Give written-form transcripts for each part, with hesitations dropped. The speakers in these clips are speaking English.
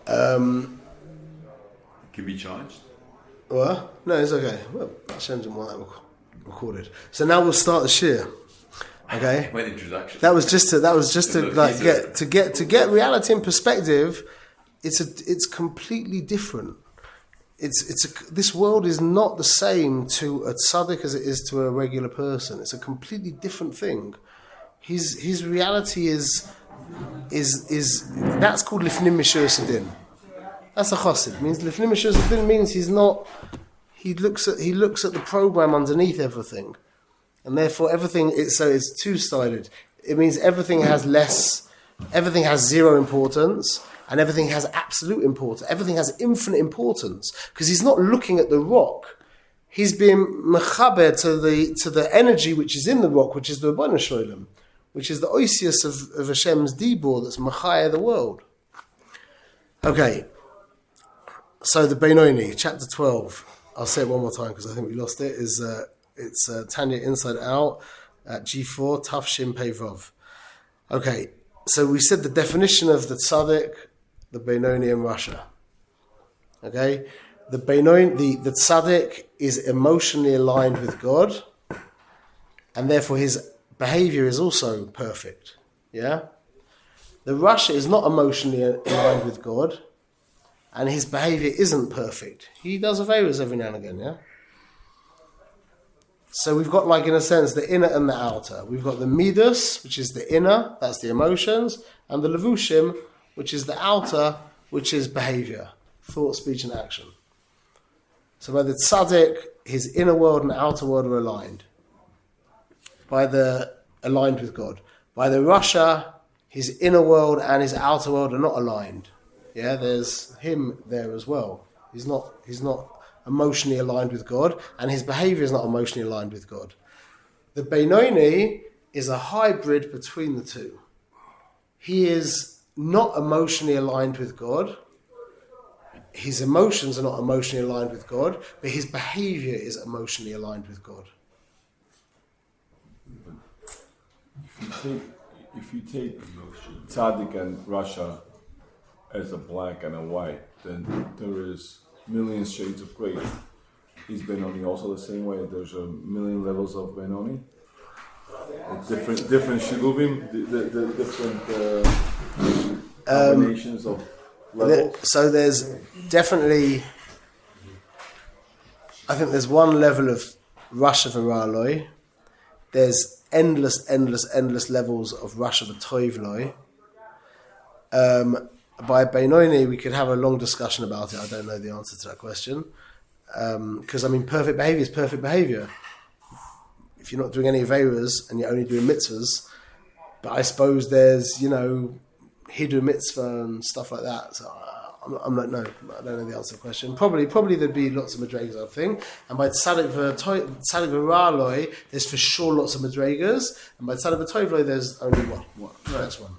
Can be charged? What? No, it's okay. Well, Hashem didn't want that recorded. So now we'll start the shir. Okay. What introduction? That was just to like get reality in perspective. It's completely different. This world is not the same to a tzaddik as it is to a regular person. It's a completely different thing. His reality is that's called lifnim mishur sadin. That's a chassid. Means lifnim mishur sadin means he's not. He looks at the program underneath everything, and therefore everything. It's two-sided. It means everything has zero importance. And everything has absolute importance. Everything has infinite importance because he's not looking at the rock. He's being mechaber to the energy which is in the rock, which is the Rabbanu Sholem, which is the oisius of Hashem's dibur that's mechaya the world. Okay, so the Benoni, chapter 12. I'll say it one more time because I think we lost it. It's Tanya Inside Out at G4 Taf Shin Pei Vav. Okay, so we said the definition of the tzaddik, the Benoni in Russia. Okay? The tzaddik is emotionally aligned with God, and therefore his behavior is also perfect. Yeah? The Russia is not emotionally aligned with God, and his behavior isn't perfect. He does averos every now and again, yeah? So we've got, like, in a sense, the inner and the outer. We've got the midas, which is the inner, that's the emotions, and the levushim, which is the outer, which is behavior, thought, speech, and action. So by the tzaddik, his inner world and outer world are aligned. Aligned with God. By the rasha, his inner world and his outer world are not aligned. Yeah, there's him there as well. He's not emotionally aligned with God, and his behavior is not emotionally aligned with God. The Benoni is a hybrid between the two. He is not emotionally aligned with God. His emotions are not emotionally aligned with God, but his behavior is emotionally aligned with God. If you take tzaddik and Russia as a black and a white, then there is million shades of gray. Is Benoni also the same way? There's a million levels of Benoni? Different shiluvim, the different combinations of levels? So there's definitely, I think there's one level of Rasha v'Ra'aloi. There's endless levels of Rasha v'Toivloi. By Benoni, we could have a long discussion about it. I don't know the answer to that question. Because, perfect behavior is perfect behavior. If you're not doing any averas and you're only doing mitzvahs, but I suppose there's, hidu mitzvah and stuff like that. So I'm like, no, I don't know the answer to the question. Probably there'd be lots of madrigas, I think. And by tzaddik v'ra'aloi, there's for sure lots of madrigas. And by tzaddik v'toivloi, there's only one. That's one.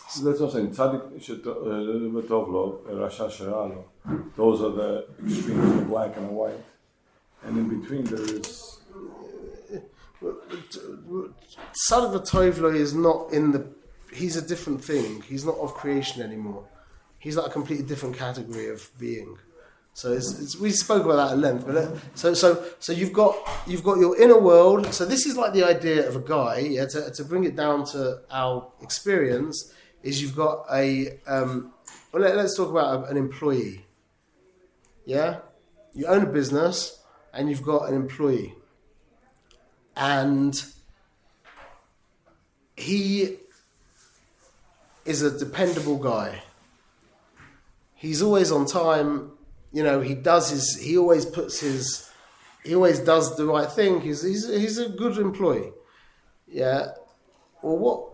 So that's what I'm saying. Tzaddik v'tovlo, rasha sheralo. Those are the extremes, the black and the white. And in between there is... Tzaddik v'toivloi is not in the... He's a different thing. He's not of creation anymore. He's like a completely different category of being. So we spoke about that at length. But so you've got your inner world. So this is like the idea of a guy. Yeah, to bring it down to our experience, is you've got a. Let's talk about an employee. Yeah, you own a business and you've got an employee, and he is a dependable guy. He's always on time. He always does the right thing. He's a good employee. Yeah. Well,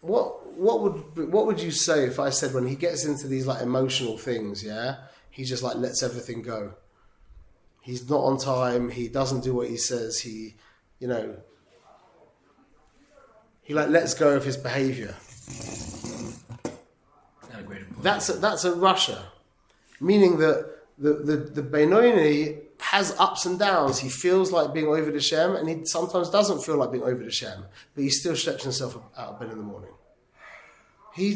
what would you say if I said when he gets into these like emotional things, yeah, he just like lets everything go. He's not on time. He doesn't do what he says. He like lets go of his behavior. That's a Russia, meaning that the Benoni has ups and downs. He feels like being over the Shem, and he sometimes doesn't feel like being over the Shem, but he still schleps himself out of bed in the morning. He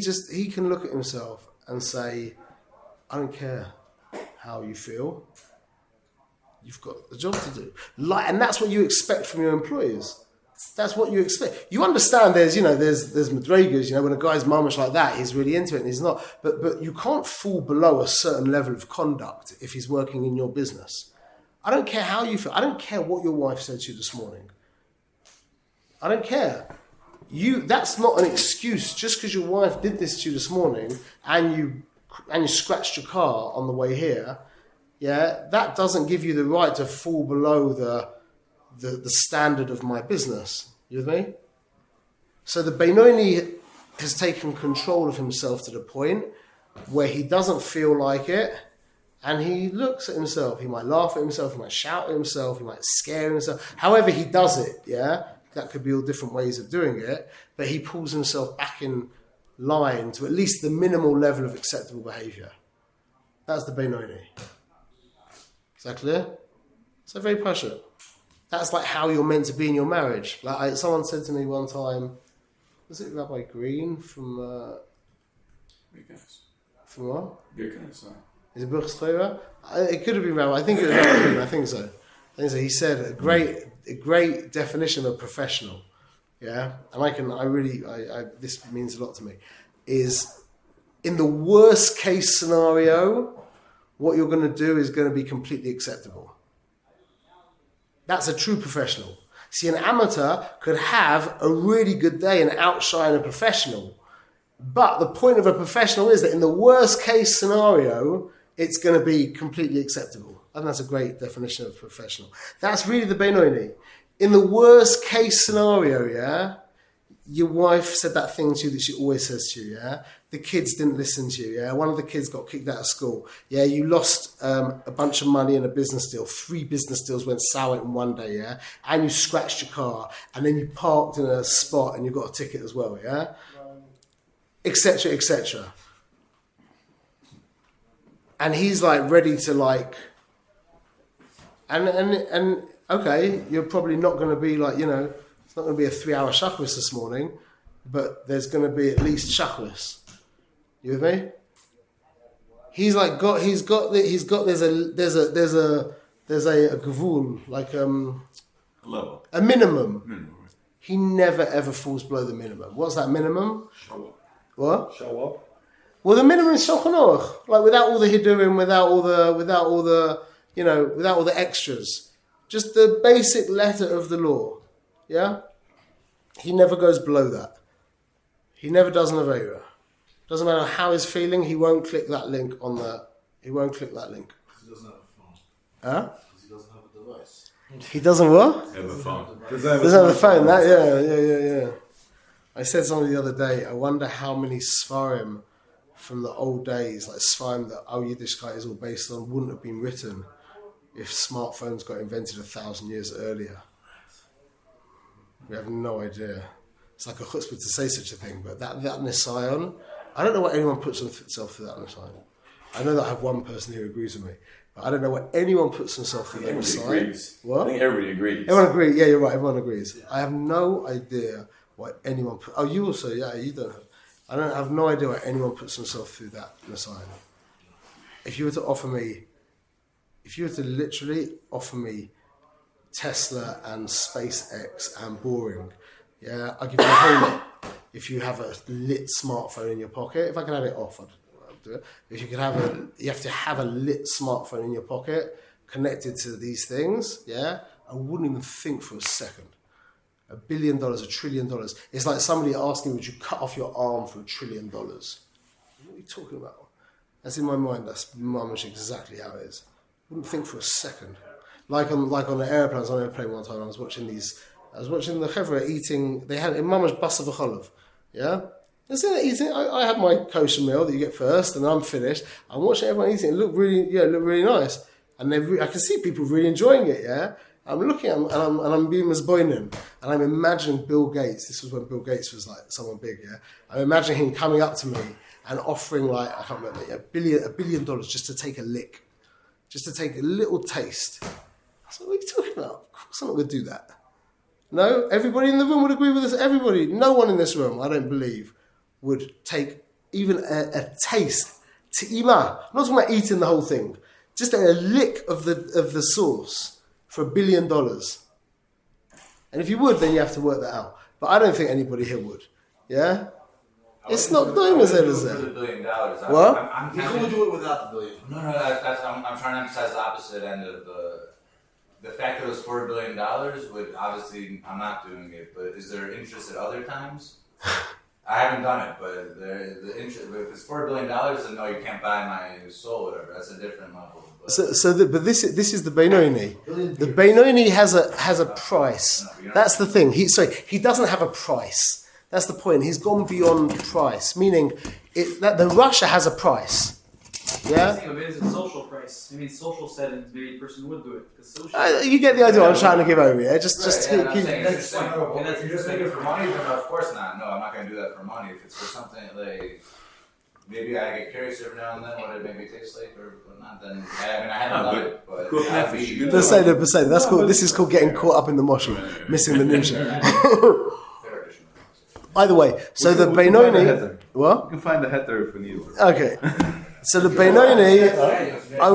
can look at himself and say, I don't care how you feel. You've got a job to do. And that's what you expect from your employers. That's what you expect. You understand there's madrigas, when a guy's mamish like that, he's really into it and he's not. But you can't fall below a certain level of conduct if he's working in your business. I don't care how you feel. I don't care what your wife said to you this morning. I don't care. That's not an excuse. Just because your wife did this to you this morning and you scratched your car on the way here, that doesn't give you the right to fall below the standard of my business. You with me? So the Benoni has taken control of himself to the point where he doesn't feel like it, and he looks at himself. He might laugh at himself, he might shout at himself, he might scare himself. However he does it, that could be all different ways of doing it, but he pulls himself back in line to at least the minimal level of acceptable behaviour. That's the Benoni. Is that clear? So very passionate. That's like how you're meant to be in your marriage. Like someone said to me one time, was it Rabbi Green from from what? Is it Buch Torah? It could have been Rabbi. I think it was Rabbi Green. I think so. He said a great definition of a professional. Yeah, and this means a lot to me. Is in the worst case scenario, what you're going to do is going to be completely acceptable. That's a true professional. See, an amateur could have a really good day and outshine a professional. But the point of a professional is that in the worst case scenario, it's going to be completely acceptable. I think that's a great definition of professional. That's really the Benoni. In the worst case scenario, your wife said that thing to you that she always says to you, the kids didn't listen to you, one of the kids got kicked out of school, you lost a bunch of money in a business deal, 3 business deals went sour in one day, and you scratched your car, and then you parked in a spot and you got a ticket as well, etc., etc. And he's like ready to and okay, you're probably not going to be it's not going to be a 3-hour shachris this morning, but there's going to be at least shachris. You with me? There's a gavul, like level. A minimum. He never ever falls below the minimum. What's that minimum? Show up. What? Show up. Well, the minimum is Shulchan Aruch, like without all the hidurim, without all the extras, just the basic letter of the law. Yeah, he never goes below that. He never does an avera. Doesn't matter how he's feeling, he won't click that link on that. He won't click that link. He doesn't have a phone. Huh? Because he doesn't have a device. He doesn't what? Have a phone. Doesn't have a phone. Yeah. I said something the other day. I wonder how many Sfarim from the old days, like Sfarim that our Yiddishkeit is all based on, wouldn't have been written if smartphones got invented 1,000 years earlier. We have no idea. It's like a chutzpah to say such a thing, but that Nisayon, I don't know what anyone puts themselves through that Nisayon. I know that I have one person who agrees with me, but I don't know what anyone puts themselves through that Nisayon. What? I think everybody agrees. Everyone agrees. Yeah, you're right. Everyone agrees. Yeah. I have no idea what anyone put. Oh, you also? Yeah, you don't have. I have no idea what anyone puts themselves through that Nisayon. If you were to literally offer me Tesla and SpaceX and boring, I'll give you a whole lot. If you have a lit smartphone in your pocket, if I can have it off, I'd do it. If you could you have to have a lit smartphone in your pocket connected to these things, I wouldn't even think for a second. $1 billion, $1 trillion. It's like somebody asking, would you cut off your arm for $1 trillion? What are you talking about? That's in my mind, that's much exactly how it is. Wouldn't think for a second. Like on the airplanes, on an airplane one time, I was watching the chevra eating. They had in Mama's basa v'cholav. Eating. I had my kosher meal that you get first, and I'm finished. I'm watching everyone eating. It looked really nice, and I can see people really enjoying it. I'm looking, and I'm being misboinen, and I'm imagining Bill Gates. This was when Bill Gates was like someone big. I'm imagining him coming up to me and offering I can't remember, $1 billion just to take a lick, just to take a little taste. I said, what are you talking about? Of course I'm not going to do that. No, everybody in the room would agree with this. Everybody, no one in this room, I don't believe, would take even a taste Te'ima. I'm not talking about eating the whole thing. Just a lick of the sauce for $1 billion. And if you would, then you have to work that out. But I don't think anybody here would. Yeah? It's not doing as well as for the that. $1 billion. What? I'm You tempted- could do it without the billion. No, that's I'm trying to emphasize the opposite end of the fact that it was $4 billion would obviously I'm not doing it, but is there interest at other times? I haven't done it, but the interest. If it's $4 billion, then no, you can't buy my soul, whatever. That's a different level. But But this is the Benoni. The Benoni has a price. That's the thing. He doesn't have a price. That's the point. He's gone beyond price, meaning that the Russia has a price. Yeah? Think of it as a social price. I mean, social settings, maybe a person would do it. 'Cause social You get the idea what I'm trying to give over, yeah? Just right, keep. saying, that's if the point. you're And that's just making it for money, then of course not. No, I'm not going to do that for money. If it's for something like maybe I get curious every now and then what it maybe tastes like or not, then I haven't done it, but Good yeah, nefesh, I'd good be- Let's say the That's cool. This is called getting caught up in the moshel, missing the nimsha. fair addition. Either way, so the We can find a Benoni. header. What? You can find the header if we need it. Okay. So the Benoni, I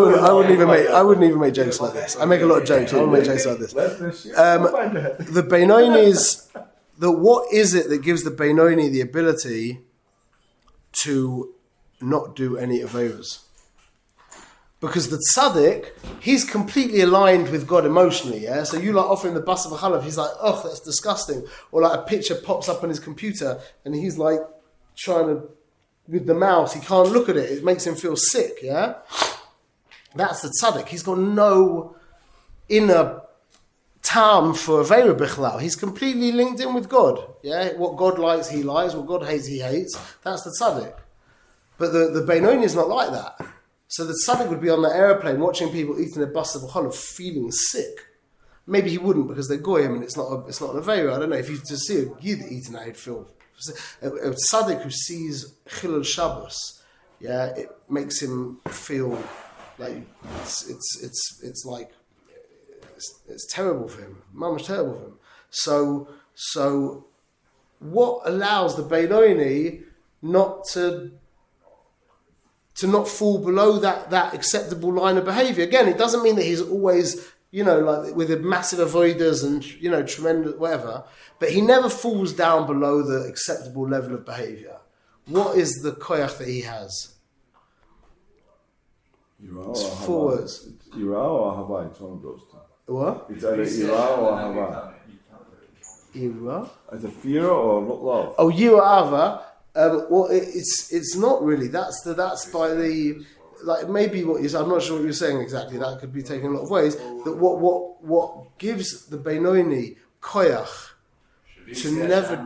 wouldn't even make jokes like this. I make a lot of jokes. I won't make jokes like this. We'll find the header. The Benoni's, what is it that gives the Benoni the ability to not do any Averas? Because the tzaddik, he's completely aligned with God emotionally, yeah? So you like offering the bus of a chalav, he's like, oh, that's disgusting. Or like a picture pops up on his computer and he's like trying to, with the mouse, he can't look at it. It makes him feel sick, yeah? That's the tzaddik. He's got no inner tam for Avera Bichlal. He's completely linked in with God, yeah? What God likes, he likes. What God hates, he hates. That's the tzaddik. But the Benoni is not like that. So the tzaddik would be on the airplane watching people eating a bus of chalav, feeling sick. Maybe he wouldn't because they're goyim and it's not an Avera. I don't know. If you to see a yid eating that, he'd feel... A tzaddik who sees Chilul Shabbos, yeah, it makes him feel like it's like it's terrible for him. Mama's terrible for him. So what allows the Benoni not to not fall below that acceptable line of behaviour? Again, it doesn't mean that he's always, like with a massive avoiders and, tremendous whatever, but he never falls down below the acceptable level of behaviour. What is the koyach that he has? It's 4 words. It's Ira or Hava. It's one of those two. What? It's either Ira or Hava. Ira? Either fear or love. Oh, Yira'ava. Well, it's not really. That's by the, like, maybe what you're, I'm not sure what you're saying exactly. That could be taken a lot of ways. That what gives the Benoni koyach to never.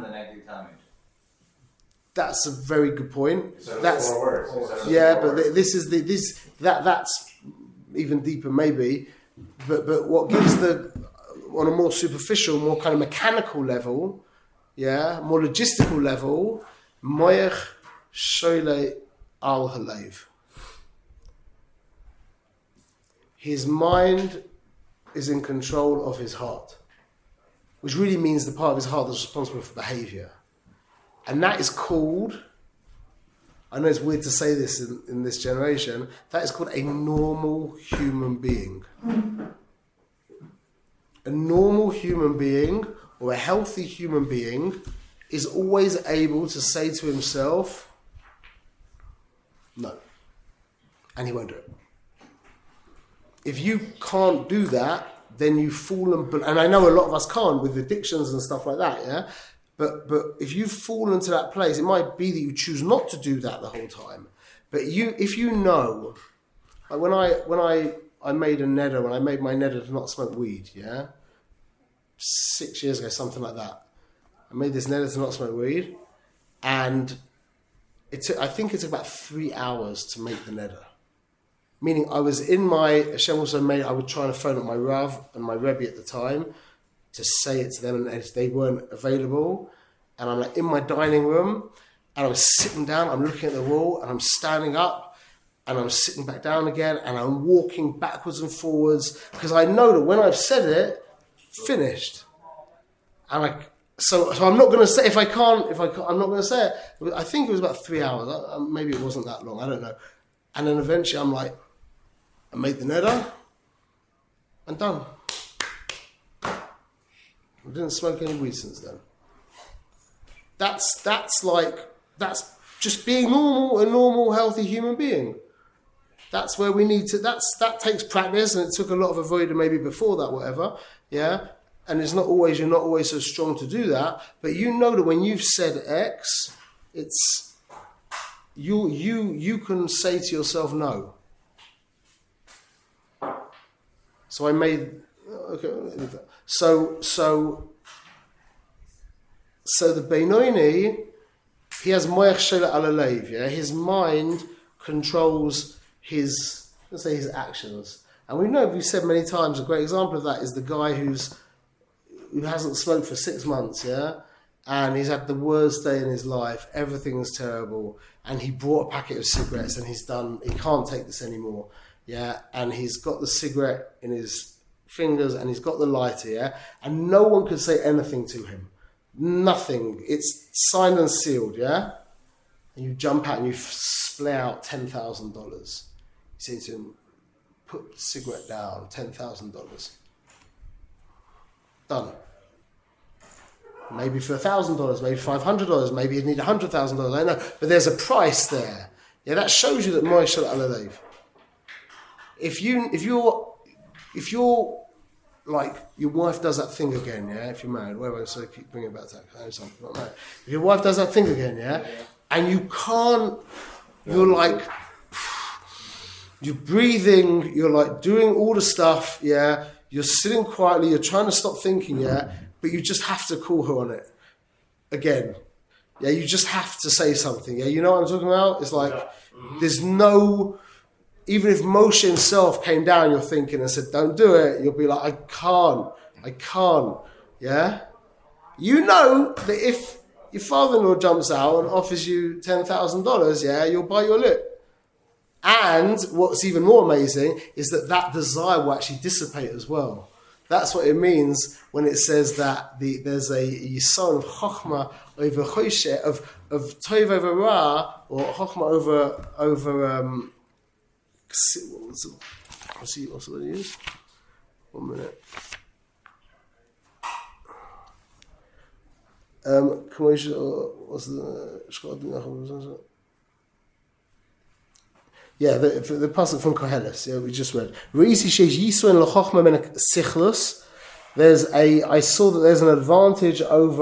That's a very good point. That's 4 words. instead of yeah, 4 but words. that's even deeper maybe. But what gives on a more superficial, more kind of mechanical level, yeah, more logistical level, moyech shoyle al halev. His mind is in control of his heart, which really means the part of his heart that's responsible for behavior. And that is called, I know it's weird to say this in this generation, that is called a normal human being. A normal human being, or a healthy human being, is always able to say to himself, no. And he won't do it. If you can't do that, then you fall and I know a lot of us can't with addictions and stuff like that, yeah? But if you fall into that place, it might be that you choose not to do that the whole time. But if you know, like when I made a neder, when I made my neder to not smoke weed, yeah? 6 years ago, something like that. I made this neder to not smoke weed, and I think it took about 3 hours to make the neder. Meaning I was in Hashem also made, I would try to phone up my Rav and my Rebbe at the time to say it to them, and they weren't available. And I'm like in my dining room, and I'm sitting down, I'm looking at the wall, and I'm standing up, and I'm sitting back down again, and I'm walking backwards and forwards, because I know that when I've said it, finished. And so I'm not going to say, if I can't, I'm not going to say it. I think it was about 3 hours. Maybe it wasn't that long, I don't know. And then eventually I'm like, I made the neder, and done. I didn't smoke any weed since then. That's just being normal, a normal, healthy human being. That's where we need to. That takes practice, and it took a lot of avoiding maybe before that, whatever. Yeah, and you're not always so strong to do that. But you know that when you've said X, it's you can say to yourself no. So I made okay. So the Beinoini, he has moyach shela alalev. Yeah, his mind controls his actions, and we've said many times. A great example of that is the guy who hasn't smoked for 6 months. Yeah, and he's had the worst day in his life. Everything's terrible, and he bought a packet of cigarettes, and he can't take this anymore. Yeah, and he's got the cigarette in his fingers, and he's got the lighter. Yeah, and no one could say anything to him. Nothing. It's signed and sealed, yeah? And you jump out and you splay out $10,000. You say to him, put the cigarette down, $10,000. Done. Maybe for $1,000, maybe $500, maybe you need $100,000. I know, but there's a price there. Yeah, that shows you that Moishal Alalev. If you're like your wife does that thing again, yeah. If you're married, whatever. So keep bringing it back to that. I know something, not married. If your wife does that thing again, yeah, and you can't, you're like, you're breathing, you're like doing all the stuff, yeah. You're sitting quietly, you're trying to stop thinking, yeah, but you just have to call her on it again. Yeah, you just have to say something. Yeah, you know what I'm talking about? It's like there's no. Even if Moshe himself came down, you're thinking and said, don't do it, you'll be like, I can't, yeah? You know that if your father-in-law jumps out and offers you $10,000, yeah, you'll bite your lip. And what's even more amazing is that desire will actually dissipate as well. That's what it means when it says that there's a yison of chokhmah over chosheh, of tov over ra, or chokhmah over what's the word he used? 1 minute. Yeah, the passage from Koheles, yeah, we just read. I saw that there's an advantage of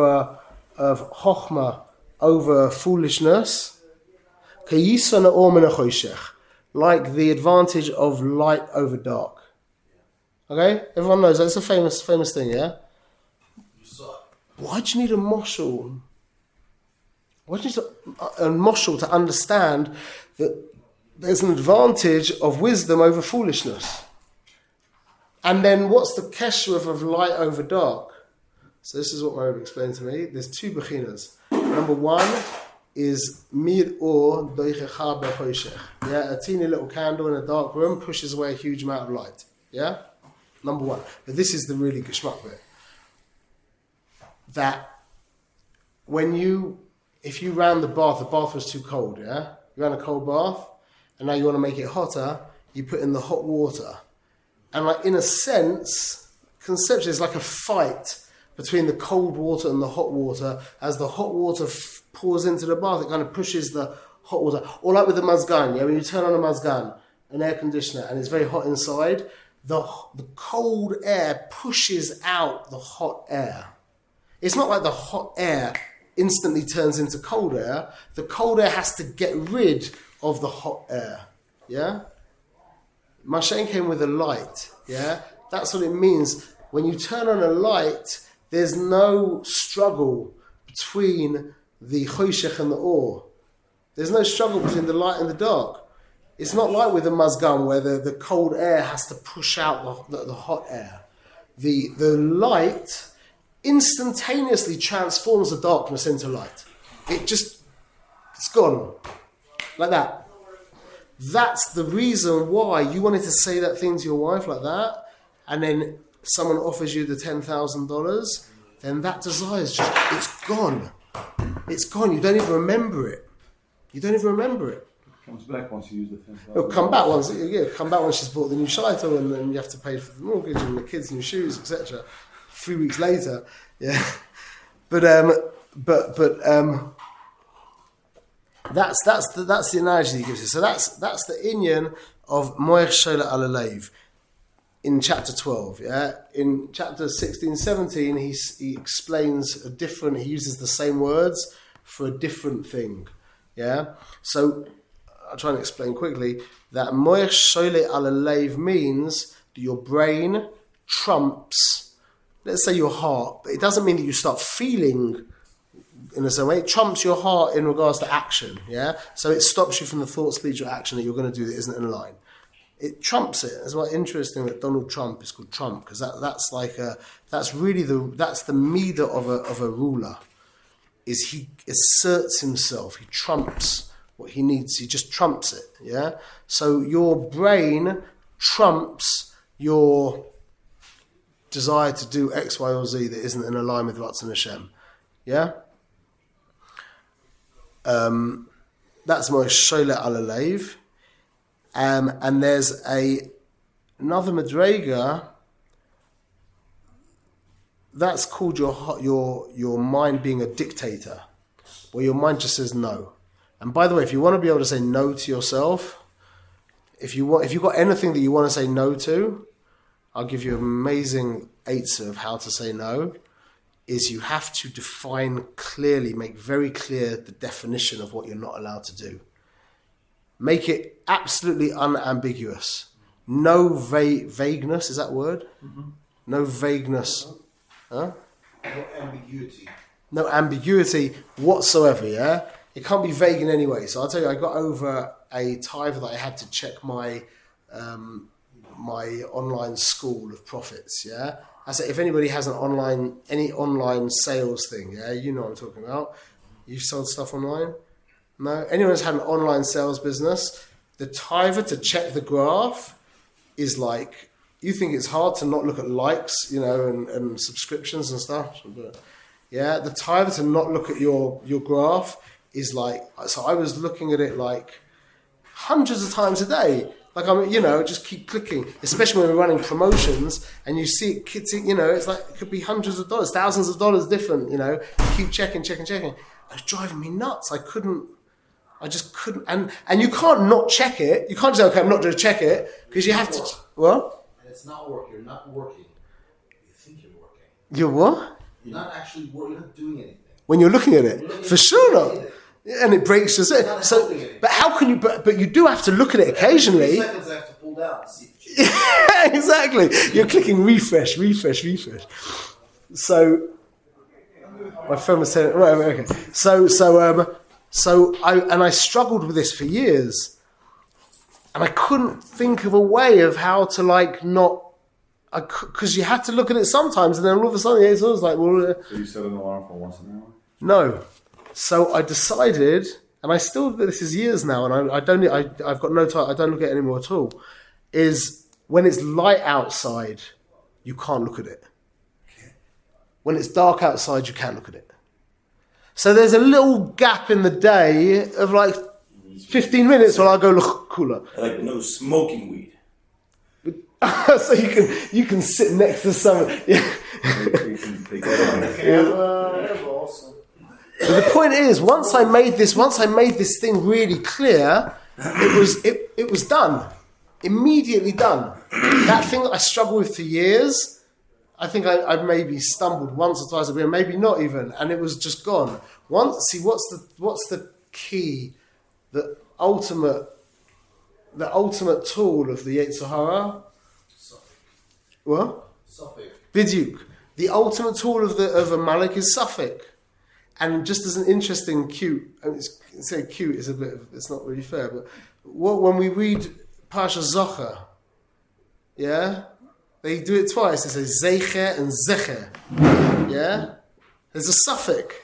chokhmah over foolishness. Like the advantage of light over dark. Okay? Everyone knows that's a famous thing, yeah? Why do you need a moshul? Why do you need a moshul to understand that there's an advantage of wisdom over foolishness? And then what's the kesher of light over dark? So this is what my Rebbe explained to me. There's 2 bechinas. Number 1 is mir or doichecha bechoshech. Yeah, a teeny little candle in a dark room pushes away a huge amount of light. Yeah? Number 1. But this is the really geschmack bit. That if you ran the bath was too cold, yeah? You ran a cold bath, and now you want to make it hotter, you put in the hot water. And like in a sense, conceptually, it's like a fight between the cold water and the hot water. As the hot water pours into the bath, it kind of pushes the hot water. Or like with the mazgan, yeah, when you turn on a mazgan, an air conditioner, and it's very hot inside, the cold air pushes out the hot air. It's not like the hot air instantly turns into cold air. The cold air has to get rid of the hot air. Yeah? Mashen came with a light. Yeah? That's what it means. When you turn on a light, there's no struggle between the choshech and the or. There's no struggle between the light and the dark. It's not like with a mazgan where the cold air has to push out the hot air. The light instantaneously transforms the darkness into light. It's gone. Like that. That's the reason why you wanted to say that thing to your wife like that, and then someone offers you the $10,000, then that desire is it's gone. It's gone. You don't even remember it. Comes back once you use the 10,000. It'll come back once. Yeah, come back once she's bought the new shaitel, and then you have to pay for the mortgage and the kids' new shoes, etc. 3 weeks later, yeah. But that's the analogy he gives you. So that's the inyan of moich shola alalev in chapter 12. Yeah, in chapter 16, 17, he explains a different. He uses the same words for a different thing. Yeah, so I'll try and explain quickly that moich shola alalev means that your brain trumps, let's say, your heart, but it doesn't mean that you start feeling in the same way. It trumps your heart in regards to action, yeah? So it stops you from the thought, speech, or action that you're going to do that isn't in line. It trumps it. It's quite interesting that Donald Trump is called Trump, because that's the midah of a ruler, is he asserts himself, he trumps what he needs, he just trumps it, yeah? So your brain trumps your desire to do X, Y, or Z that isn't in alignment with Ratzon Hashem. Yeah? That's my Shola Alalev. And there's another Madrega that's called your mind being a dictator, where your mind just says no. And by the way, if you want to be able to say no to yourself, if you've got anything that you want to say no to, I'll give you an amazing eitzah of how to say no, is you have to define clearly, make very clear the definition of what you're not allowed to do. Make it absolutely unambiguous. No vagueness, is that a word? Mm-hmm. No vagueness. Huh? No ambiguity. No ambiguity whatsoever, yeah? It can't be vague in any way. So I'll tell you, I got over a tithe that I had to check my online school of profits, yeah? I said, if anybody has any online sales thing, yeah, you know what I'm talking about. You've sold stuff online? No? Anyone who's had an online sales business, the tithe to check the graph is like, you think it's hard to not look at likes, and subscriptions and stuff. But yeah, the tithe to not look at your graph is like, so I was looking at it like hundreds of times a day. Like just keep clicking, especially when we're running promotions and you see it, it's like, it could be hundreds of dollars, thousands of dollars different, keep checking. It was driving me nuts. I just couldn't. And you can't not check it. You can't just say, okay, I'm not going to check it, because you have to. What? And it's not working. You're not working. You think you're working. You're what? You're not actually working. You're not doing anything. When you're looking at it, for sure not. And it breaks your set. So, but how can you? But you do have to look at it occasionally. 3 seconds I have to pull down and see. Yeah, exactly. You're clicking refresh. So my phone was saying, right, okay. So I struggled with this for years, and I couldn't think of a way of how to because you had to look at it sometimes, and then all of a sudden it's always like, well. So you set an alarm for once an hour? No. So I decided, and I still, this is years now, and I've got no time, I don't look at it anymore at all, is when it's light outside, you can't look at it. When it's dark outside, you can't look at it. So there's a little gap in the day of like 15 minutes when I go look cooler. Like no smoking weed. So you can sit next to someone. Yeah. You can take that on. But the point is, once I made this thing really clear, it was done, immediately done. That thing that I struggled with for years, I think I maybe stumbled once or twice, maybe not even, and it was just gone. What's the key, the ultimate tool of the Yetzer Hara? What? Suffolk. Bidyuk. The ultimate tool of a Malik is Suffolk. And just as an interesting cute, say cute is it's not really fair, but when we read Parsha Zocher, yeah, they do it twice. They say Zecher and Zecher, yeah. There's a suffix.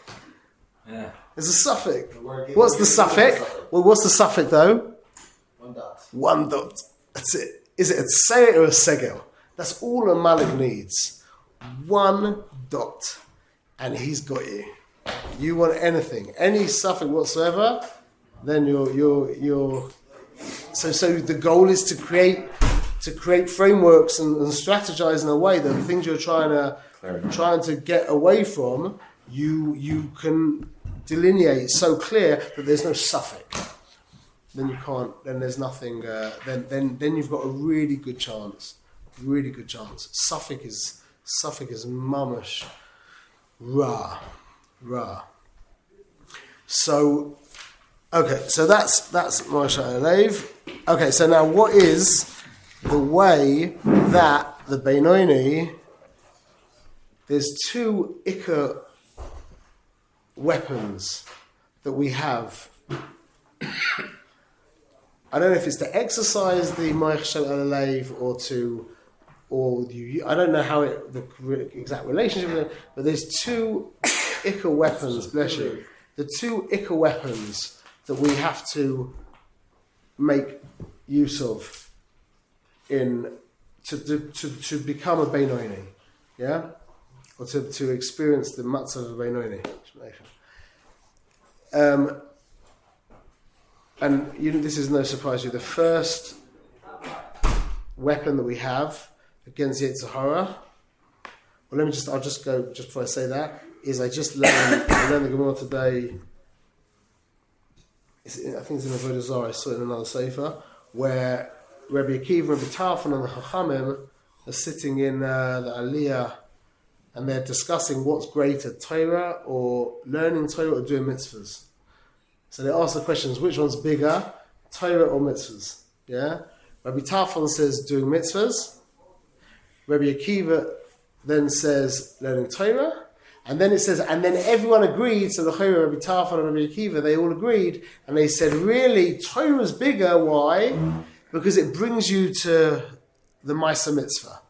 Yeah. There's a suffix. What's the suffix? Well, what's the suffix though? 1 dot. 1 dot. That's it. Is it a Tseir or a Segel? That's all a Malik needs. 1 dot, and he's got you. You want anything, any suffix whatsoever, then you're so the goal is to create frameworks and strategize in a way that the things you're trying to get away from, you can delineate so clear that there's no suffix. Then you can't. Then there's nothing. Then you've got a really good chance. Really good chance. Suffix is mamash ra. So, okay. So that's Moshe Alev. Okay. So now, what is the way that the Beinoni? There's two ikka weapons that we have. I don't know if it's to exercise the Moshe Alev I don't know how the exact relationship is, but there's two ikka weapons, bless you. The two ikka weapons that we have to make use of to become a Beinoni, yeah, or to experience the matzah of a Beinoni. And this is no surprise to you. The first weapon that we have against Yetzer Hara. Well, I'll just go just before I say that. I learned the Gemara today. I think it's in Avodah Zarah. I saw it in another sefer where Rabbi Akiva, Rabbi Tarfon, and the Chachamim are sitting in the Aliyah, and they're discussing what's greater, Torah or learning Torah or doing mitzvahs. So they ask the questions: which one's bigger, Torah or mitzvahs? Yeah. Rabbi Tarfon says doing mitzvahs. Rabbi Akiva then says learning Torah, and then it says, and then everyone agreed. So the Chayra, Rabbi Tarfon and Rabbi Akiva, they all agreed, and they said, really, Torah's bigger. Why? Because it brings you to the Maisa Mitzvah,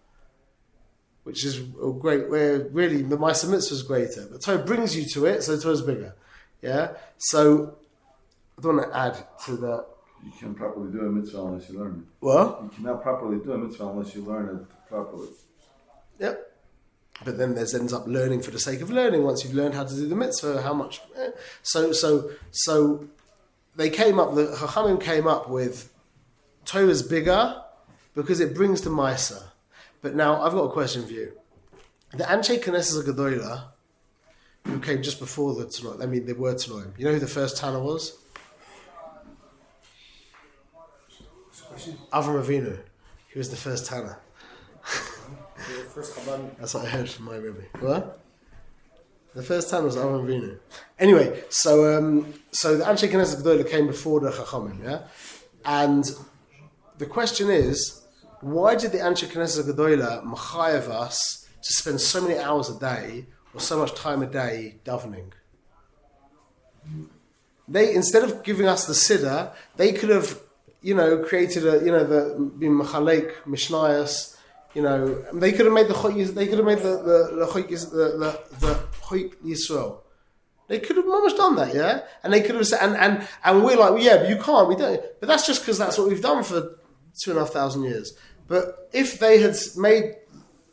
which is great. Where really the Maisa Mitzvah is greater, but Torah brings you to it, so Torah's bigger. Yeah. So I don't want to add to that. You can't properly do a mitzvah unless you learn it. What? You cannot properly do a mitzvah unless you learn it properly. Yep. But then there ends up learning for the sake of learning. Once you've learned how to do the mitzvah, how much? So they came up. The Chachamim came up with Torah's bigger because it brings the Maisa. But now I've got a question for you. The Anshe Knesset Gedola, who came just before the Tanakh. I mean, they were Tanoim. You know who the first Tana was? Avram Avinu. He was the first Tana. That's what I heard from my Rebbe. What? The first Tana was Avram Avinu. Anyway, so the Anshe Knesset Gedola came before the Chachamim, yeah? And the question is, why did the Anshe Knesset Gedola machayev us to spend so many hours a day or so much time a day davening? They, instead of giving us the Siddur, they could have, created the Machalek, Mishnayos, they could have made the Choik Yisrael. They could have almost done that, yeah? And they could have said, and we're like, well, yeah, but you can't, we don't. But that's just because that's what we've done for 2,500 years. But if they had made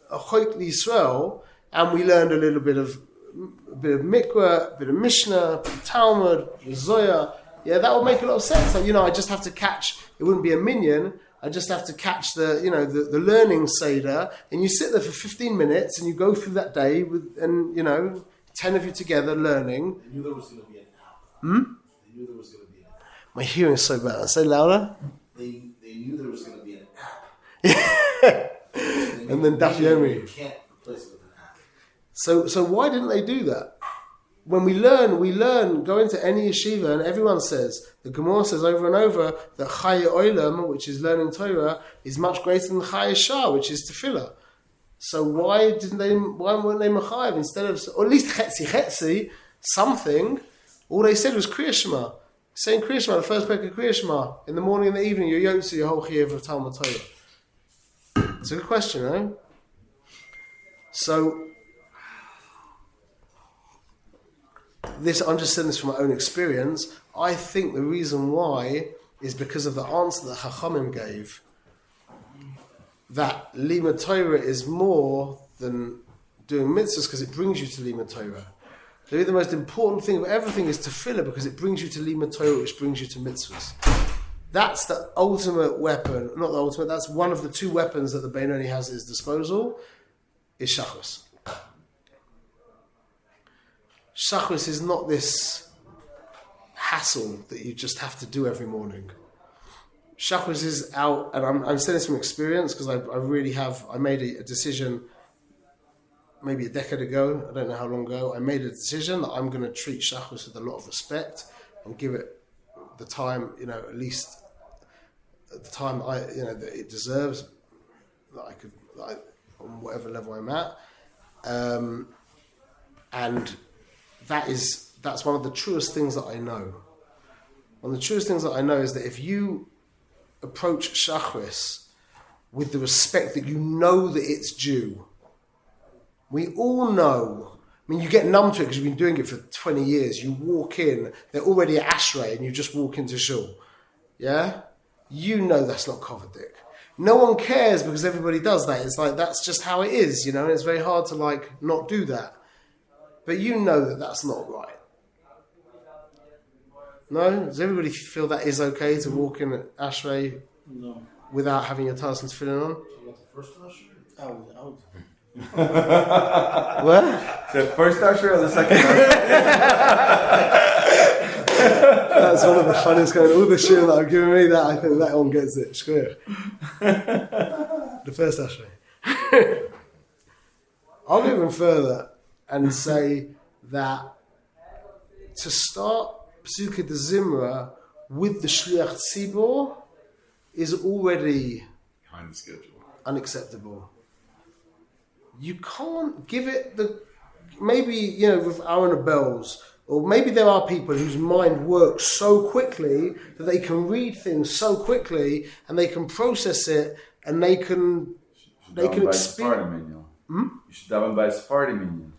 a Choik Yisrael, and we learned a bit of Mikvah, a bit of Mishnah, a bit of Talmud, Zoya, yeah, that would make a lot of sense. So, I just have to catch, it wouldn't be a minyan, I just have to catch the learning Seder, and you sit there for 15 minutes and you go through that day with, 10 of you together learning. They knew there was going to be an app. They knew there was going to be an app. My hearing is so bad. Say louder. They knew there was going to be an app. And then Daf Yomi. You can't replace it with an app. So why didn't they do that? When we learn, go into any yeshiva, and everyone says, the Gemara says over and over that Chaya Olam, which is learning Torah, is much greater than Chaya Shah, which is Tefillah. So why weren't they Machayev instead of, or at least Chetzi, something? All they said was Kriya Shema. Saying Kriya Shema, the first break of Kriya Shema, in the morning and the evening, you're Yotzi, your whole Chiyuv of Talmud Torah. It's a good question, eh? So, I'm just saying this from my own experience. I think the reason why is because of the answer that Chachamim gave. That Limud Torah is more than doing mitzvahs because it brings you to Limud Torah. So the most important thing of everything is tefillah, because it brings you to limud Torah, which brings you to mitzvahs. That's the ultimate weapon, not the ultimate, that's one of the two weapons that the Beinoni has at his disposal, is shachris. Shachris is not this hassle that you just have to do every morning. Shachris is out, and I'm saying this from experience, because I made a decision maybe a decade ago, I don't know how long ago, I made a decision that I'm going to treat Shachris with a lot of respect and give it the time, at least at the time that it deserves, on whatever level I'm at. And that's one of the truest things that I know. One of the truest things that I know is that if you approach Shachris with the respect that you know that it's due, we all know. I mean, you get numb to it because you've been doing it for 20 years. You walk in, they're already at Ashrei, and you just walk into shul. Yeah? You know that's not Kovadik. No one cares because everybody does that. It's like, that's just how it is, and it's very hard to, not do that. But you know that that's not right. No? Does everybody feel that is okay to walk in at Ashrei without having your talis and tefillin on? You got the first Ashrei? Out. What? The first usher or the second usher? That's one of the funniest kind of all the shit that I've given me. That I think that one gets it. Shkoyach. The first Ashrei. I'll go even further and say that to start Psuke de Zimra with the Shliach Tzibor is already Behind the schedule. unacceptable. You can't give it maybe, with Aaron bells, or maybe there are people whose mind works so quickly that they can read things so quickly and they can process it and they can experience. You should daven by Sephardi minion.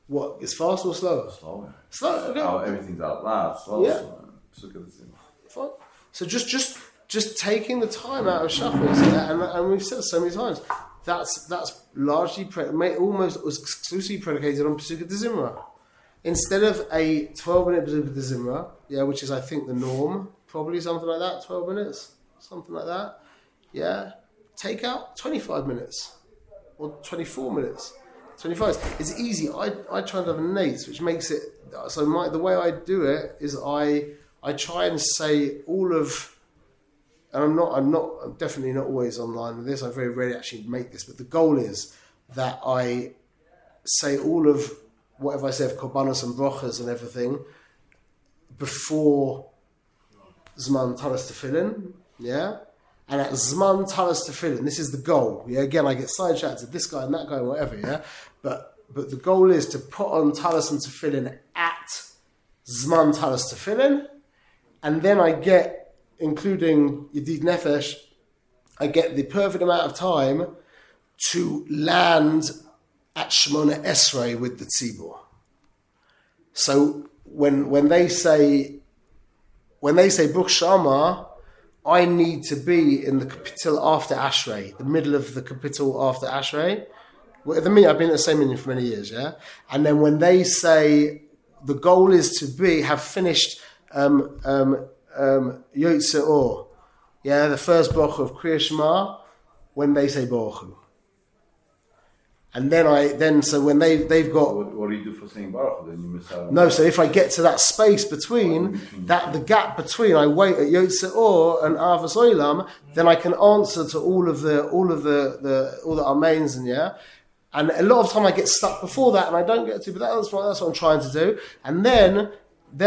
What, is fast or slower? Slower. Slow, okay. Everything's out loud. Slow. Yeah. Fine. So just taking the time out of Shacharis, and we've said it so many times, that's largely almost exclusively predicated on Pesukah de Zimra. Instead of a 12-minute Pesukah de Zimra, which is I think the norm, probably something like that, 12 minutes, something like that. Take out 25 minutes or 24 minutes. 25. It's easy. I try and have nates, which makes it so. The way I do it is I try and say all of. And I'm definitely not always online with this. I very rarely actually make this, but the goal is that I say all of whatever I say of korbanos and brochas and everything before Zman Talis Tefillin, and at Zman Talis Tefillin, this is the goal. Again, I get sidetracked to this guy and that guy, and whatever. But the goal is to put on Talis and Tefillin at Zman Talis Tefillin, and then I get, including Yedid Nefesh, I get the perfect amount of time to land at Shemona Esrei with the Tzibur. So when they say Bruch Shama, I need to be in the kapitel after Ashrei, the middle of the kapitel after Ashrei. I've been at the same minyan for many years, And then when they say the goal is to have finished Yotze Or, the first bracha of Kriya Shema, when they say Baruch Hu. And so when they've got... What do you do for saying Baruch Hu? Then you miss out on... No, so if I get to that space between, the gap between, I wait at Yotze Or and Avos Olam, then I can answer to all the Armains and a lot of time I get stuck before that and I don't get to, but that's what I'm trying to do. And then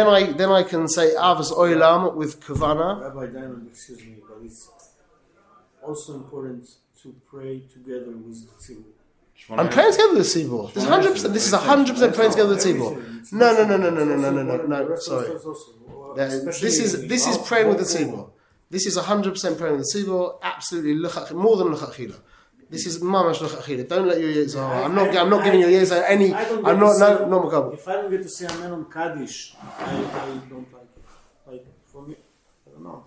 I can say Avos Olam with Kavana. Rabbi Diamond, excuse me, but it's also important to pray together with the tzibur. I'm praying together with the tzibur. This is 100% praying together with the tzibur. No. Sorry. This is praying with the tzibur. This is 100% praying with the tzibur. Absolutely, more than l'chachila. This is mamash l'chachila. Don't let your yezah. I'm not giving your yezah any. I'm not makabel. If I don't get to say amen on Kaddish, I don't like it. Like for me, I don't know.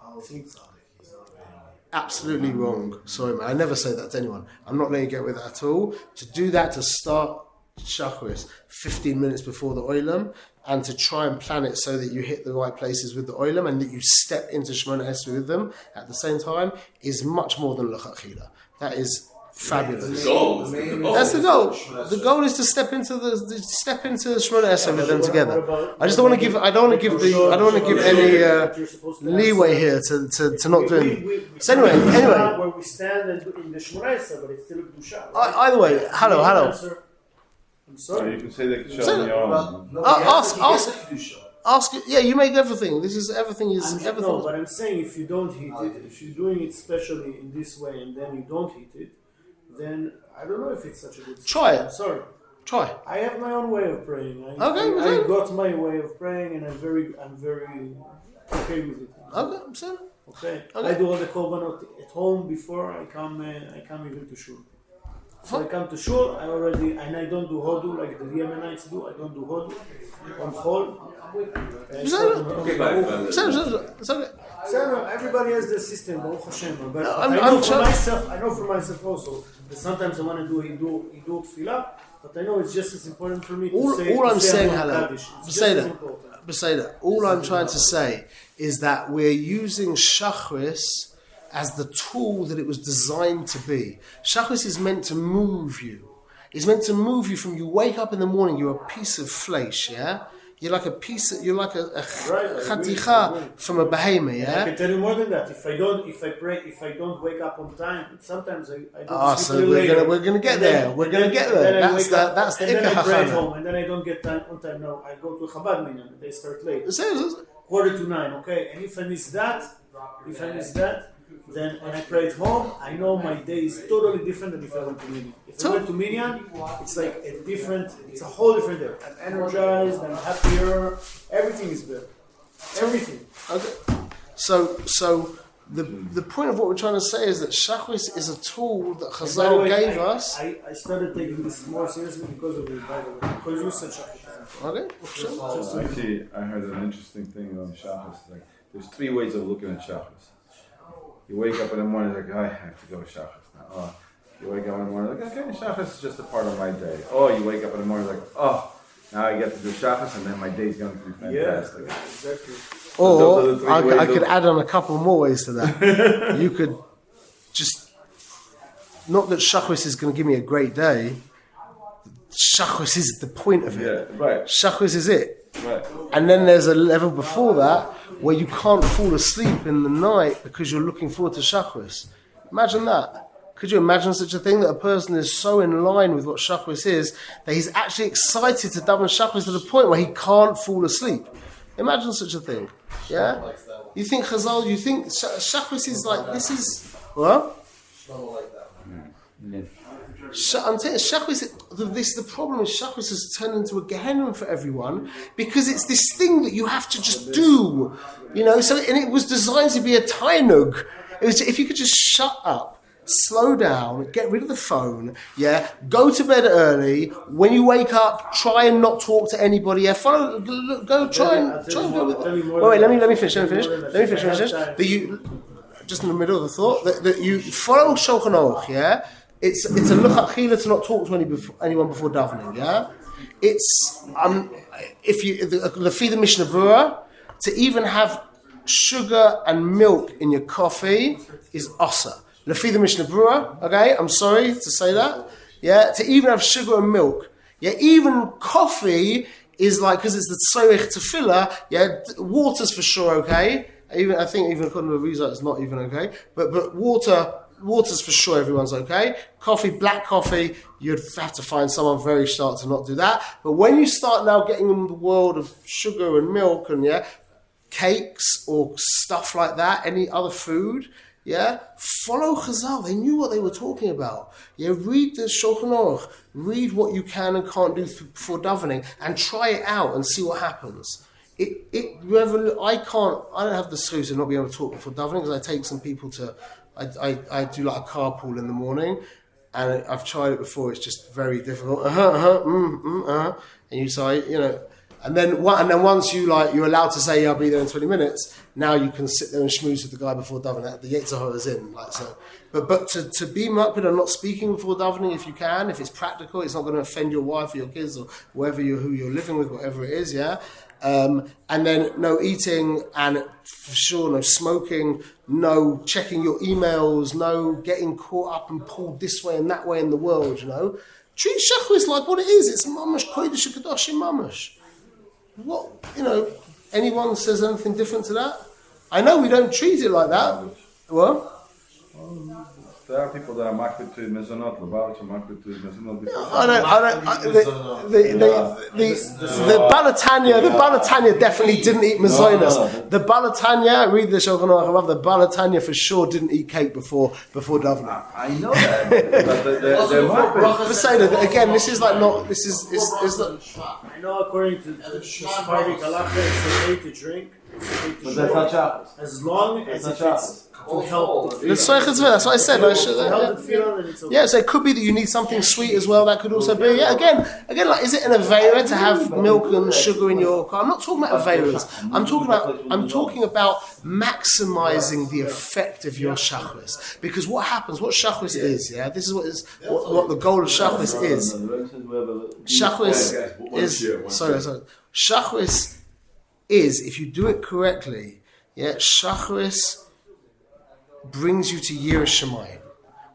I'll think so. He's not very Absolutely wrong. Sorry, man. I never say that to anyone. I'm not letting you get with that at all. To do that, to start Shachris 15 minutes before the Olam, and to try and plan it so that you hit the right places with the Olam and that you step into Shemona Esrei with them at the same time is much more than L'chachila. That is fabulous. That's the goal. The goal is to step into Shemona Esrei with them together. I just don't want to give. I don't want to give any leeway here to not doing. So anyway. Where we stand in the Shemona Esrei, but it's still a kedusha. Either way, hello. I'm sorry. You can say that on your own. Ask. Yeah, you make everything. Everything is everything. No, but I'm saying if you don't hit it, if you're doing it specially in this way and then you don't hit it, then I don't know if it's such a good. Try it. I'm sorry. Try. I have my own way of praying. I got my way of praying, and I'm very okay with it. Okay, I'm saying. Okay. I do all the korbanot at home before I come even to shul. So I come to shul, I don't do hodu like the Yemenites do. I don't do hodu. I'm chol. It's okay. So everybody has their system, Baruch Hashem. But I know for myself also that sometimes I want to do tefillah, but I know it's just as important for me to say. All I'm saying, Beseda. All I'm trying to say is that we're using Shachris as the tool that it was designed to be. Shachris is meant to move you. It's meant to move you from you wake up in the morning, you're a piece of flesh, yeah? You're like a chaticha from a behemoth, yeah? I can tell you more than that. If I don't wake up on time, sometimes I go to sleep later. We're gonna get there. That's the then I drive home, and then I don't get time on time. No, I go to a Chabad minyan, and they start late. 8:45, okay? And if I miss that, then when I pray at home, I know my day is totally different than if I went to Minyan. If I went to Minyan, it's like it's a whole different day. I'm energized, I'm happier, everything is better. Everything. Okay. So the point of what we're trying to say is that Shachris is a tool that Chazal gave us. I started taking this more seriously because of you, by the way. Because you said Shachris. Okay. Sure. Actually, I heard an interesting thing on Shachris. Like, there's 3 ways of looking at Shachris. You wake up in the morning like, I have to go to Shachris now. Oh, you wake up in the morning like, okay, Shachris is just a part of my day. Oh, you wake up in the morning like, oh, now I get to do Shachris and then my day's going to be fantastic. Yeah, exactly. Or I could add on a couple more ways to that. You could just, not that Shachris is going to give me a great day. Shachris is the point of it. Yeah, right. Shachris is it. Right. And then there's a level before that where you can't fall asleep in the night because you're looking forward to Shachris. Imagine that. Could you imagine such a thing, that a person is so in line with what Shachris is that he's actually excited to daven Shachris to the point where he can't fall asleep? Imagine such a thing. Yeah? You think Chazal, you think Shachris is like, this is, what? I'm telling you, Shachris, the problem is Shachris has turned into a Gehenna for everyone because it's this thing that you have to just do, So, and it was designed to be a tainug. It was, if you could just shut up, slow down, get rid of the phone, go to bed early. When you wake up, try and not talk to anybody. Wait, let me finish. That you, just in the middle of the thought, that you follow Shulchan Aruch, It's a l'chachila to not talk to anyone before davening. Yeah, it's if you the Mishnah Berurah, to even have sugar and milk in your coffee is asa. The Mishnah Berurah. Okay, I'm sorry to say that. Yeah, to even have sugar and milk. Yeah, even coffee is like, because it's the tzorech tefillah. Yeah, water's for sure okay. I think even according to the Rizal, it's not even okay. But water's for sure everyone's okay. Coffee, black coffee, you'd have to find someone very sharp to not do that. But when you start now getting in the world of sugar and milk and cakes or stuff like that, any other food, follow Chazal. They knew what they were talking about. Read the Shulchan Aruch, read what you can and can't do before davening, and try it out and see what happens. I don't have the excuse of not being able to talk before davening because I take some people to. I do like a carpool in the morning, and I've tried it before. It's just very difficult. And And then once you're allowed to say, I'll be there in 20 minutes, now you can sit there and schmooze with the guy before davening. The Yetzer Hara is in, like so. But to be makpid on not speaking before davening, if you can, if it's practical, it's not going to offend your wife or your kids or who you're living with, whatever it is, yeah? And then no eating, and for sure no smoking, no checking your emails, no getting caught up and pulled this way and that way in the world, Treat Shachris like what it is. It's mamash kodesh kadoshim mamash. What, anyone says anything different to that? I know we don't treat it like that. What? There are people that are makbid to mezonot, Lubavitch are makbid to mezonot. The Balatanya definitely didn't eat mezonos. No. The Balatanya, read the Shulchan Aruch, the Balatanya for sure didn't eat cake before davening. I know that. But they're makbid. But say that again. This is like not. This is. It's not. I know according to the Sephardic halacha, it's okay to drink. It's okay to But that's not chocolate. as long as it's to help the That's feeling. what I said. To help the feeling, and it's okay. Yeah, so it could be that you need something sweet as well. That could also be. Yeah, again, like, is it an avera to have milk and sugar in your car? I'm not talking about averas. I'm talking about maximizing the effect of your shachris. Because what happens? What shachris is? Yeah, this is what the goal of shachris is. Shachris is sorry. Shachris is, if you do it correctly, shachris brings you to Yiras Shamayim.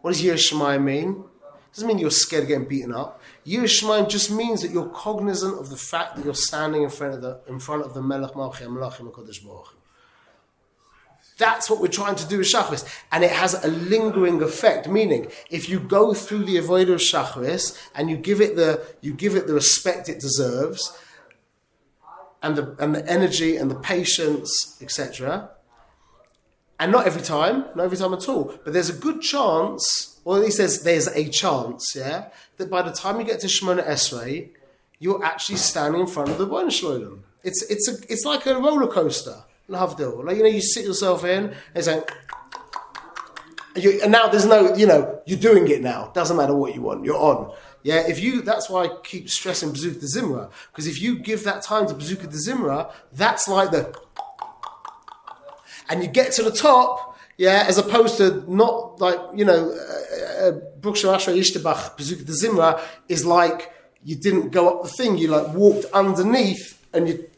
What does Yiras Shamayim mean? It doesn't mean you're scared of getting beaten up. Yiras Shamayim just means that you're cognizant of the fact that you're standing in front of the Melech Malchei HaMelachim HaKadosh Baruch Hu. That's what we're trying to do with Shachris. And it has a lingering effect, meaning if you go through the avodah of Shachris and you give it the respect it deserves, and the energy and the patience, etc. And not every time at all. But there's a good chance, or at least there's a chance, that by the time you get to Shemona Esrei, you're actually standing in front of the B'nai Shalom. It's like a roller coaster. Lahavdil. Like, you sit yourself in and it's like, and now there's no, you're doing it now. Doesn't matter what you want, you're on. Yeah, that's why I keep stressing Bazooka de Zimra, because if you give that time to Bazooka de Zimra, that's like and you get to the top, as opposed to not like, Bruch Shemashra Yishtabach Bazooka de Zimra is like you didn't go up the thing, you like walked underneath and you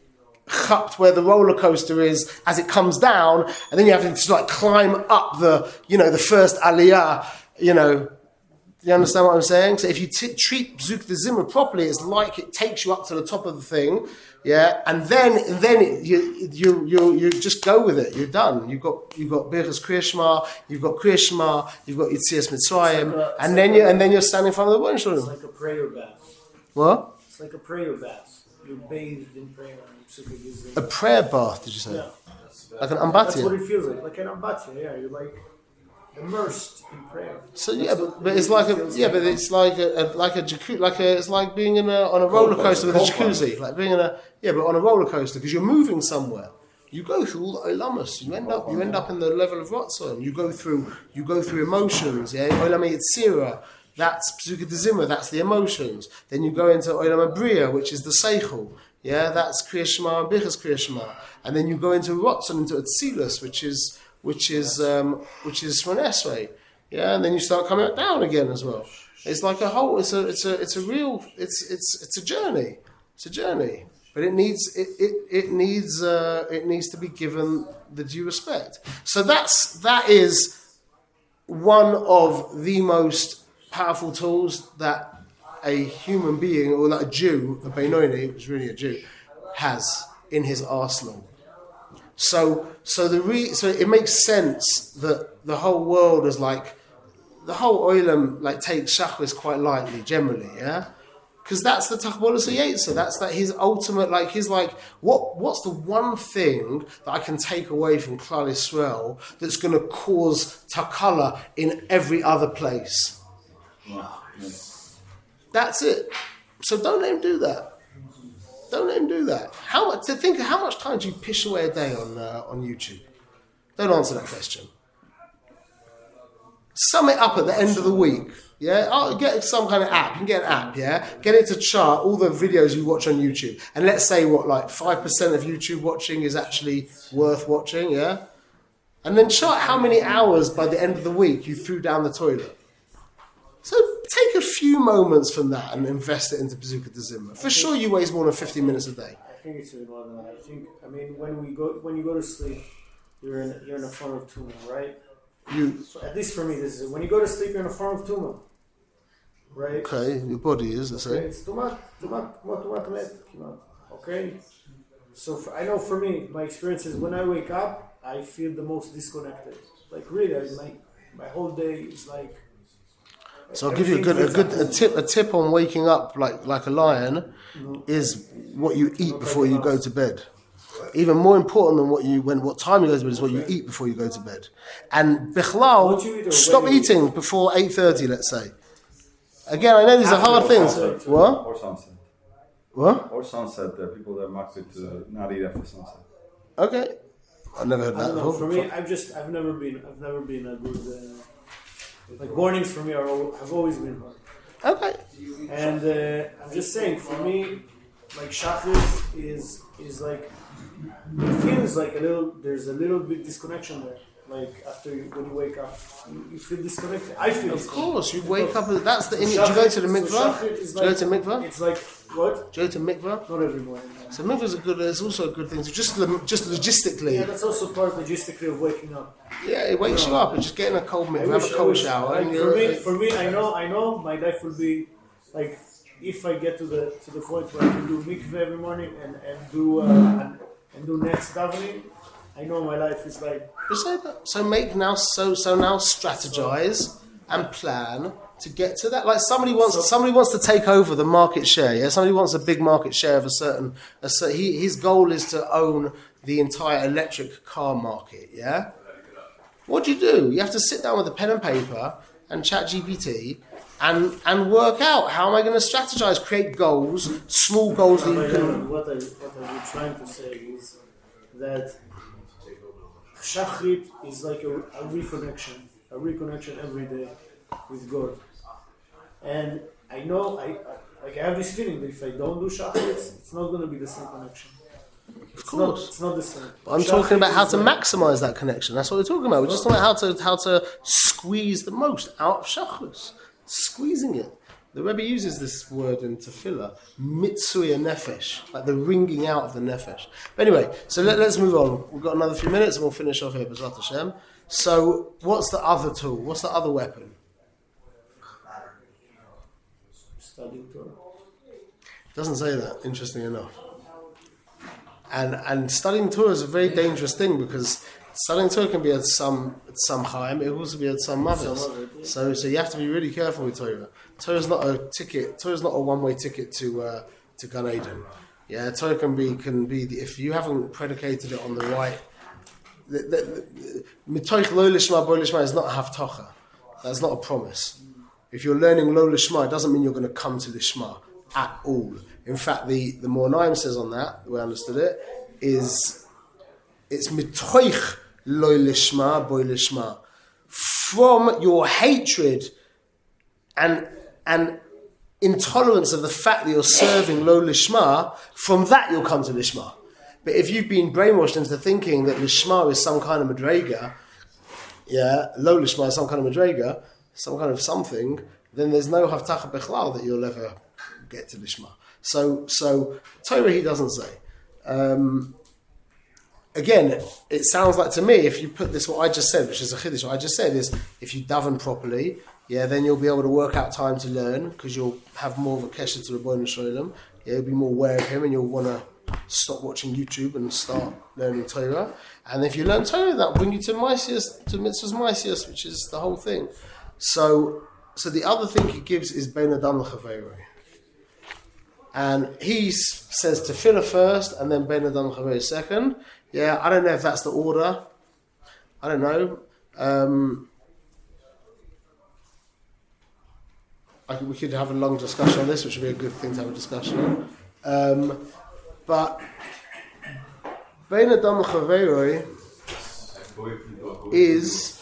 chapped where the roller coaster is as it comes down, and then you have to like climb up the first aliyah, You understand what I'm saying? So if you treat Bazooka de Zimra properly, it's like it takes you up to the top of the thing, and then you just go with it. You're done. You've got Birchas Kriya Shema, you've got Kriya Shema, you've got Yitzias Mitzrayim, and then you're standing in front of the B'nai Shalom. It's like a prayer bath. What? It's like a prayer bath. You're bathed in prayer. A prayer bath? Did you say? Yeah. Like an ambatya? That's what it feels like. Like an ambatya. Yeah, you're like immersed in prayer. So but it's like it's like a jacuzzi, it's like being on a roller coaster with a jacuzzi, like being but on a roller coaster, because you're moving somewhere. You go through all the olamas. You end up in the level of Ratzon. You go through emotions. Yeah, Olam Yitzira. That's Bazooka de Zimra. That's the emotions. Then you go into Olam Abriya, which is the Seichel. Yeah, that's Kriya Shema and Bichas Kriya Shema. And then you go into Ratzon, into Atzilus, which is Shemon Esrei, and then you start coming down again as well. It's like a whole. It's a journey. It's a journey, but it needs to be given the due respect. So that is one of the most powerful tools that a human being, or that a Jew, a Benoni, who's really a Jew, has in his arsenal. So it makes sense that the whole world is like, the whole oilam like takes shachris quite lightly generally, because that's the tachbolas yetzer. That's his ultimate, like he's like, what's the one thing that I can take away from Klal Yisrael that's going to cause takala in every other place? That's it. So don't let him do that. Don't let him do that. How much time do you piss away a day on YouTube? Don't answer that question. sum it up at the end of the week. Yeah, I'll get some kind of app. You can get an app, yeah? Get it to chart all the videos you watch on YouTube. And let's say 5% of YouTube watching is actually worth watching, yeah? And then chart how many hours by the end of the week you threw down the toilet. So take a few moments from that and invest it into Bazooka de Zimmer. For sure you waste more than 15 minutes a day. I think it's even more than that. When you go to sleep, you're in a form of tumor, right? So at least for me, this is it. When you go to sleep, you're in a form of tumor, right? Okay, your body is, let's say. It's tumor, okay? So I know for me, my experience is when I wake up, I feel the most disconnected. Like really, my whole day is like. So I'll give you a tip on waking up like a lion is what you eat before you go to bed. Even more important than what time you go to bed is what you eat before you go to bed. And bichlal, stop eating before 8:30, let's say. Again, I know these are hard things. What? Or sunset. What? Or sunset. There are people that max it to not eat after sunset. Okay. I've never heard I that don't know. before. For me, I've never been a good. Like mornings for me have always been hard. Okay. And I'm just saying, for me, like Shacharis is like it feels like there's a little bit disconnection there. Like when you wake up, you feel disconnected. I feel. Of course, you wake up. That's the image. Do you go to the mikvah? Do you go to mikvah? It's like what? Do you go to mikvah? Not every morning. So mikvah's it's also a good thing. So just logistically. Yeah, that's also part logistically of waking up. Yeah, it wakes you up. And just getting a cold mikvah, have a cold shower. Like for me, I know my life will be like if I get to the point where I can do mikvah every morning and do next davening. I know my life is like. So now strategize and plan to get to that. Like somebody wants to take over the market share. Yeah, somebody wants a big market share of a certain. His goal is to own the entire electric car market. Yeah. What do? You have to sit down with a pen and paper and chat GPT and work out how am I going to strategize, create goals, small goals that you can. What I'm trying to say is that. Shachrit is like a reconnection every day with God. And I know, I have this feeling that if I don't do Shachrit, it's not going to be the same connection. Of course. It's not the same. But I'm talking about how to maximize that connection. That's what we're talking about. We're just talking about how to squeeze the most out of Shachrit. Squeezing it. The Rebbe uses this word in Tefillah, mitzuya nefesh, like the wringing out of the nefesh. But anyway, so let's move on. We've got another few minutes and we'll finish off here, B'ezrat Hashem. So what's the other tool? What's the other weapon? Studying Torah. Doesn't say that, interesting enough. And studying Torah is a very dangerous thing because studying Torah can be at some Chaim, it can also be at some mothers. So you have to be really careful with Torah. Torah is not a ticket. Torah is not a one-way ticket to Gan Eden. Yeah, Torah can be if you haven't predicated it on the right. Mitoich lo lishma bo lishma is not a haftacha. That's not a promise. If you're learning lo lishma, it doesn't mean you're going to come to lishma at all. In fact, the Mo'anaim says on that, the way I understood it, is it's mitoich lo lishma bo lishma. From your hatred and intolerance of the fact that you're serving lo lishma, from that you'll come to lishma. But if you've been brainwashed into thinking that lishma is some kind of madrega, lo lishma is some kind of madrega, some kind of something, then there's no haftacha bechlal that you'll ever get to lishma. So Torah he doesn't say. Again, it sounds like to me, if you put this, what I just said, which is a chiddush, what I just said is, if you daven properly, then you'll be able to work out time to learn, because you'll have more of a kesher to Rabbeinu Sholem. You'll be more aware of him, and you'll want to stop watching YouTube and start learning Torah. And if you learn Torah, that'll bring you to Maisius, to Mitzvah's Maisius, which is the whole thing. So the other thing he gives is Ben Adam L'Chaveiroi. And he says Tefillah first, and then Ben Adam L'Chaveiroi second. Yeah, I don't know if that's the order. I don't know. We could have a long discussion on this, which would be a good thing to have a discussion on. But Bein Adam L'Chaveiroi is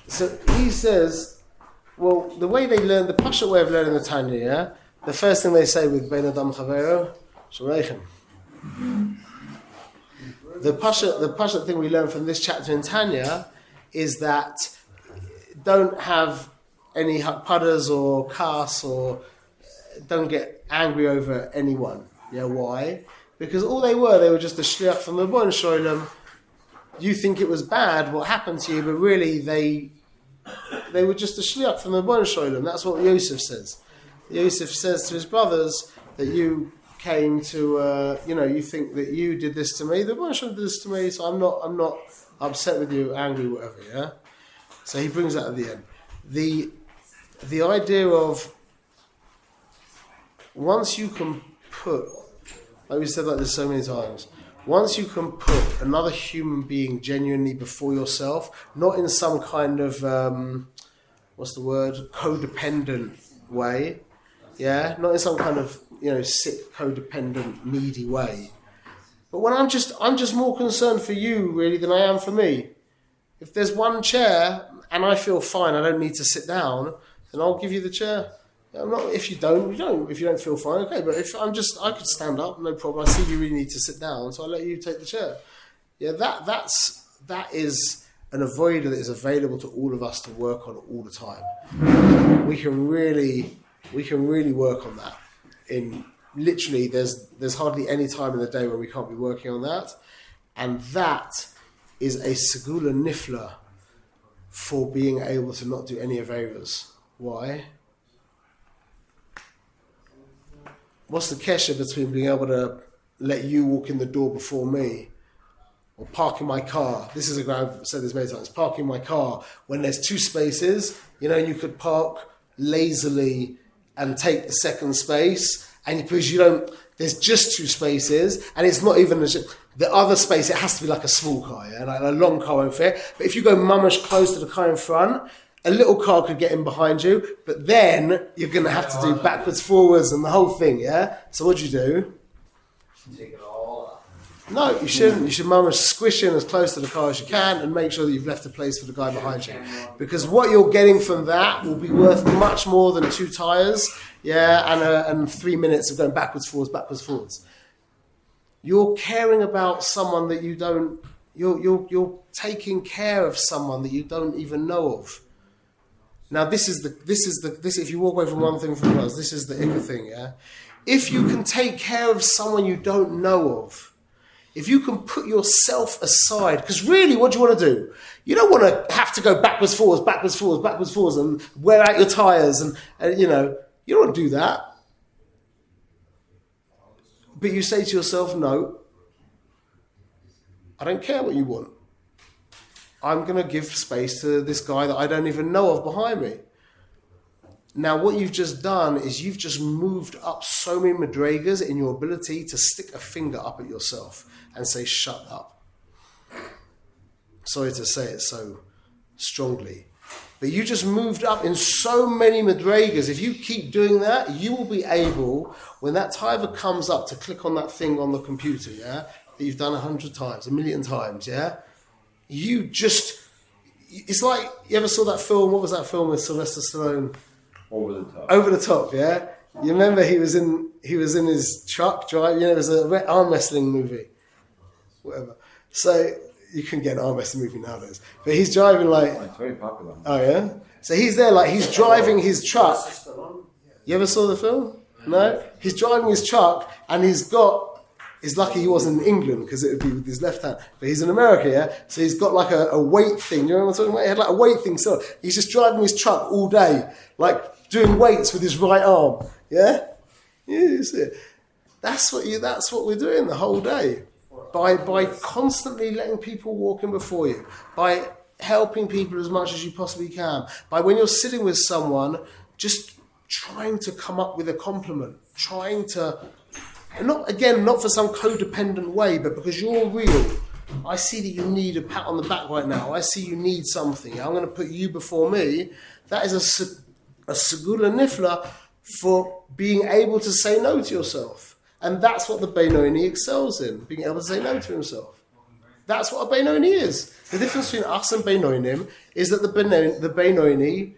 So he says, well, the way they learn, the Pasha way of learning the Tanya, yeah? The first thing they say with Bein Adam Chavero, Shaleichem. The Pasha thing we learn from this chapter in Tanya is that don't have any hakpadas or kas, or don't get angry over anyone. Yeah, why? Because all they were just a shliach from the Bon Sholem. You think it was bad what happened to you, but really they were just a shliach from the Bon Sholem. That's what Yosef says. Yosef says to his brothers that you came to, you think that you did this to me. The Bon Sholem did this to me, so I'm not upset with you, angry, whatever. Yeah. So he brings that at the end. The idea of once you can put, like we said like this so many times, once you can put another human being genuinely before yourself, not in some kind of codependent way, yeah, not in some kind of sick, codependent, needy way, but when I'm just more concerned for you really than I am for me. If there's one chair and I feel fine, I don't need to sit down, then I'll give you the chair. I'm not. If you don't, you don't. If you don't feel fine, okay. But if I could stand up, no problem. I see you really need to sit down, so I'll let you take the chair. Yeah, that is an avoider that is available to all of us to work on all the time. We can really work on that. In literally, there's hardly any time in the day where we can't be working on that, and that is a segula nifla for being able to not do any averas. Why? What's the kesher between being able to let you walk in the door before me, or park in my car? This is a guy, I've said this many times, parking my car when there's two spaces, you could park lazily and take the second space, and because there's just two spaces, and it's not even the other space, it has to be like a small car, yeah? Like a long car won't fit. But if you go mamash close to the car in front, a little car could get in behind you, but then you're going to have to do backwards, forwards, and the whole thing, yeah? So what do you do? Take it all up. No, you shouldn't. You should mamash squish in as close to the car as you can and make sure that you've left a place for the guy behind you. Because what you're getting from that will be worth much more than 2 tires, yeah, and 3 minutes of going backwards, forwards. You're caring about someone that you don't. You're taking care of someone that you don't even know of. Now this is if you walk away from one thing from the other, this is the ikka thing, yeah. If you can take care of someone you don't know of, if you can put yourself aside, because really, what do you want to do? You don't want to have to go backwards, forwards, and wear out your tires, and you don't want to do that. But you say to yourself, no, I don't care what you want. I'm going to give space to this guy that I don't even know of behind me. Now, what you've just done is you've just moved up so many madrigas in your ability to stick a finger up at yourself and say, shut up. Sorry to say it so strongly. But you just moved up in so many madrigas. If you keep doing that, you will be able, when that timer comes up, to click on that thing on the computer, yeah, that you've done 100 times, 1,000,000 times, yeah? It's like, you ever saw that film, what was that film with Sylvester Stallone? Over the Top, yeah? You remember he was in his truck driving, it was an arm wrestling movie. Whatever. So, you couldn't get an arm wrestling movie nowadays. But he's driving It's very popular. Oh yeah? So he's there he's driving his truck. You ever saw the film? No? He's driving his truck and he's lucky he wasn't in England because it would be with his left hand. But he's in America, yeah? So he's got a weight thing. You know what I'm talking about? He had a weight thing. So he's just driving his truck all day, doing weights with his right arm. Yeah? Yeah, you see it. That's what we're doing the whole day. By constantly letting people walk in before you. By helping people as much as you possibly can. By when you're sitting with someone, just trying to come up with a compliment. Trying to... Not for some codependent way, but because you're real. I see that you need a pat on the back right now. I see you need something. I'm going to put you before me. That is a segula nifla for being able to say no to yourself. And that's what the Beinoni excels in, being able to say no to himself. That's what a Benoni is. The difference between us and Benonim is that the Benoni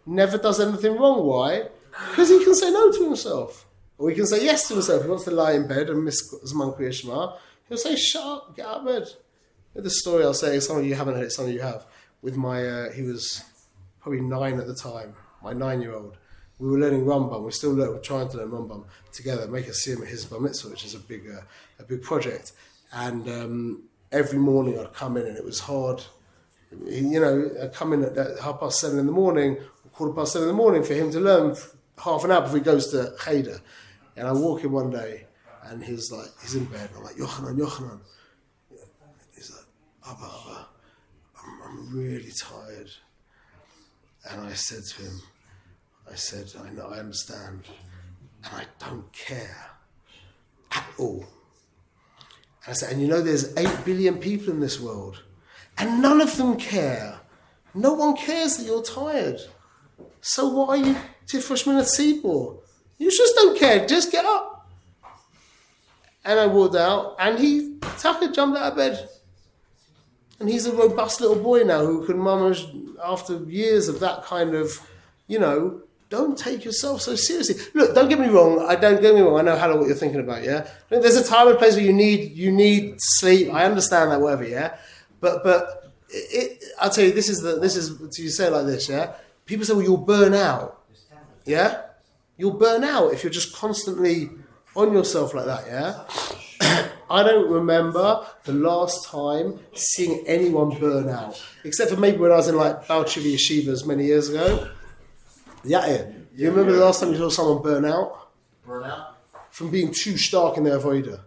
never does anything wrong. Why? Because he can say no to himself. Or he can say yes to himself. He wants to lie in bed and miss Zman Kriya Shema. He'll say, shut up, get out of bed. The story I'll say, some of you haven't heard it, some of you have, with my, he was probably 9 at the time, my 9-year-old. We were learning Rambam. We're trying to learn Rambam together, make a siyum at his bar mitzvah, which is a big project. And every morning I'd come in and it was hard. I'd come in at 7:30 in the morning, 7:15 in the morning for him to learn half an hour before he goes to Cheder. And I walk in one day and he's in bed. I'm like, Yochanan. He's like, Abba, I'm really tired. And I said to him, I know, I understand, and I don't care at all. And I said, and there's 8 billion people in this world, and none of them care. No one cares that you're tired. So what are you tifresh min hatzibur? You just don't care. Just get up. And I walked out, and Tucker jumped out of bed. And he's a robust little boy now who can manage, after years of that kind of, don't take yourself so seriously. Look, don't get me wrong. I know, Hannah, what you're thinking about, yeah? There's a time and place where you need sleep. I understand that, whatever, yeah? But I'll tell you, this is, you say it like this, yeah? People say, well, you'll burn out, yeah? You'll burn out if you're just constantly on yourself like that, yeah? I don't remember the last time seeing anyone burn out, except for maybe when I was in Baal Tshuva yeshivas many years ago. Yeah. You remember the last time you saw someone burn out? Burn out? From being too stark in their avodah.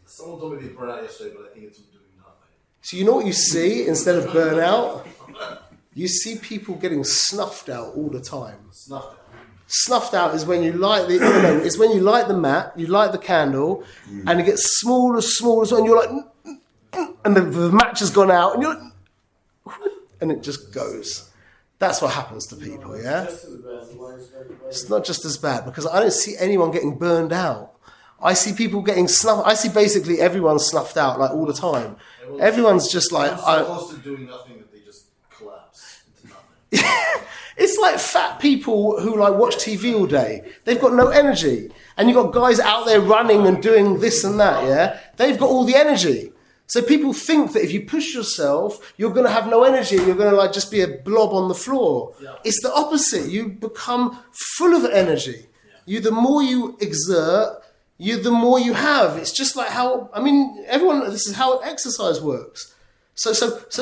Someone told me they burned out yesterday, but I think it's from doing nothing. So you know what you see instead of burn out? You see people getting snuffed out all the time. Snuffed out is when you light the mat, you light the candle, and it gets smaller, and you're like, and the match has gone out, and you're like, and it just goes. That's what happens to people, yeah? It's not just as bad, because I don't see anyone getting burned out. I see people getting snuffed. I see basically everyone snuffed out, all the time. Everyone's just like... I'm so close to doing nothing that they just collapse into nothing. It's like fat people who watch TV all day. They've got no energy. And you've got guys out there running and doing this and that, yeah? They've got all the energy. So people think that if you push yourself, you're going to have no energy. You're going to just be a blob on the floor. Yeah. It's the opposite. You become full of energy. Yeah. The more you exert, the more you have. It's just like this is how exercise works. So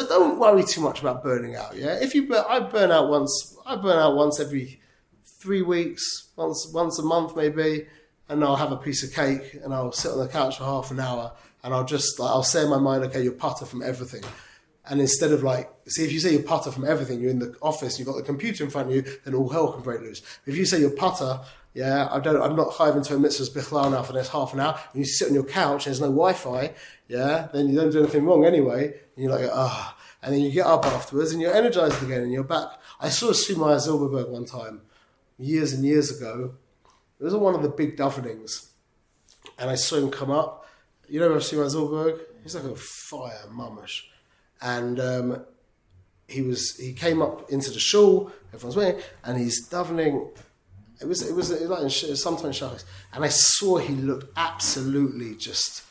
don't worry too much about burning out. Yeah, I burn out once every 3 weeks, once a month maybe, and I'll have a piece of cake and I'll sit on the couch for half an hour and I'll say in my mind, okay, you're putter from everything. And instead of if you say you're putter from everything, you're in the office, you've got the computer in front of you, then all hell can break loose. If you say you're putter, yeah, I'm not chayv into a mitzvah's bichlal now for the next half an hour, and you sit on your couch and there's no Wi-Fi, yeah, then you don't do anything wrong anyway, and you're like, and then you get up afterwards and you're energized again and you're back. I saw Sumaya Zilberberg one time, years and years ago. It was one of the big davenings, and I saw him come up. You know Sumaya Zilberberg? He's like a fire mamash. And he came up into the shul, everyone's waiting, and he's davening. It was like sometimes shachis, and I saw he looked absolutely just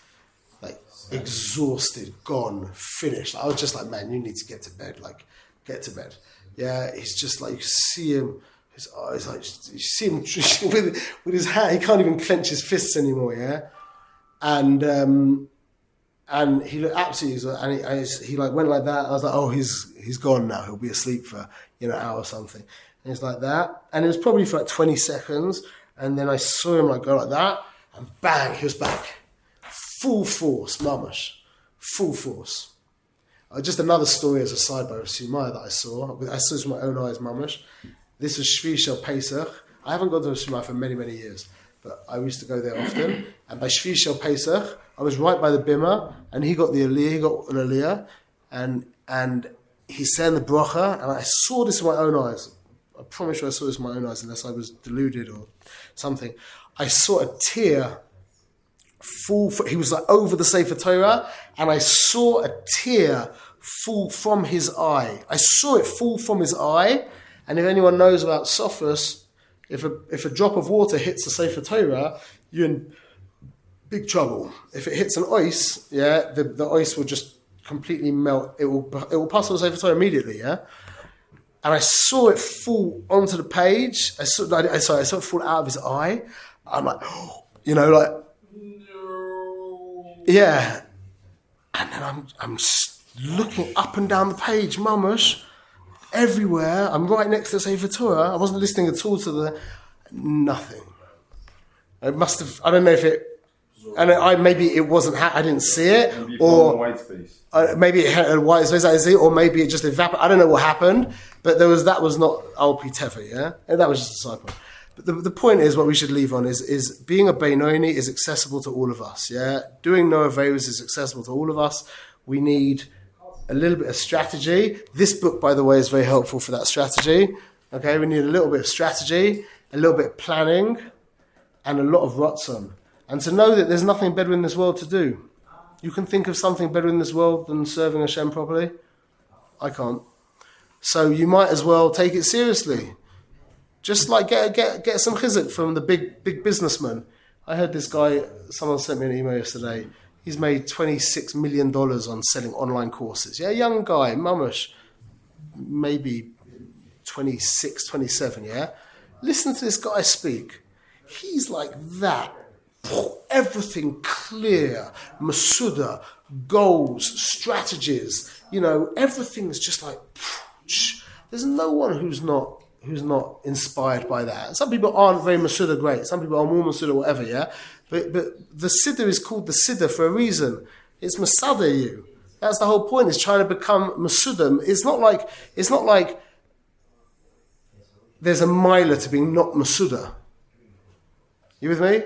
exhausted, gone, finished. I was just like, man, you need to get to bed. Get to bed. Yeah, he's just you see him. His eyes, you see him with his hand. He can't even clench his fists anymore. Yeah, and he looked absolutely, and he went like that. I was like, oh, he's gone now. He'll be asleep for an hour or something. And it's like that, and it was probably for 20 seconds, and then I saw him go like that, and bang, he was back, full force, mamash, full force. Just another story as a sidebar of Sumaya that I saw with my own eyes, mamash. This was Shvi Shel Pesach. I haven't gone to Sumaya for many, many years, but I used to go there often. And by Shvi Shel Pesach, I was right by the bimah, and he got an aliyah, and he sang the bracha, and I saw this with my own eyes. I promise you I saw this with my own eyes, unless I was deluded or something. I saw a tear he was like over the Sefer Torah, and I saw a tear fall from his eye. I saw it fall from his eye, and if anyone knows about Sophos, if a drop of water hits the Sefer Torah, you're in big trouble. If it hits an ice, yeah, the ice will just completely melt. It will pass on the Sefer Torah immediately, yeah. And I saw it fall onto the page. I saw it fall out of his eye. I'm like, yeah. And then I'm looking up and down the page, mamash, everywhere. I'm right next to the Sefer Torah. I wasn't listening at all to nothing. It must have. I don't know if it. And maybe it wasn't. I didn't see it, or white space. Maybe it had a white space. I see, or maybe it just evaporated. I don't know what happened, but that was not Al Pi Teva, yeah, and that was just a side point. But the point is, what we should leave on is being a Beinoni is accessible to all of us. Yeah, doing no avos is accessible to all of us. We need a little bit of strategy. This book, by the way, is very helpful for that strategy. Okay, we need a little bit of strategy, a little bit of planning, and a lot of ratzon. And to know that there's nothing better in this world to do. You can think of something better in this world than serving Hashem properly? I can't. So you might as well take it seriously. Just like get some chizuk from the big businessman. I heard this guy, someone sent me an email yesterday. He's made $26 million on selling online courses. Yeah, young guy, mamash, maybe 26, 27, yeah? Listen to this guy speak. He's like that. Everything clear, masuda, goals, strategies, everything's just like, there's no one who's not inspired by that. Some people aren't very masuda great, some people are more masuda whatever, yeah? But the siddur is called the siddur for a reason. It's masada you. That's the whole point, is trying to become masuda. It's not like there's a milah to being not masuda. You with me?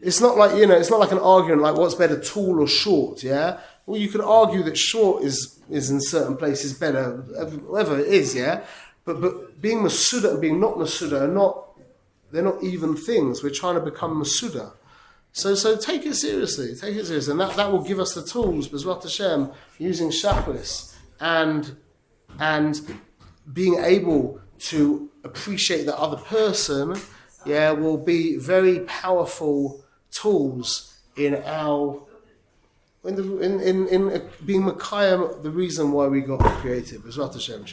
It's not like, it's not like an argument like what's better, tall or short, yeah? Well, you could argue that short is in certain places better, whatever it is, yeah? But being Masuda and being not Masuda they're not even things. We're trying to become Masuda. So take it seriously, and that will give us the tools, B'ezrat Hashem, using Shabbos and being able to appreciate the other person, yeah, will be very powerful tools in being Mekayim, the reason why we got created. B'ezrat Hashem.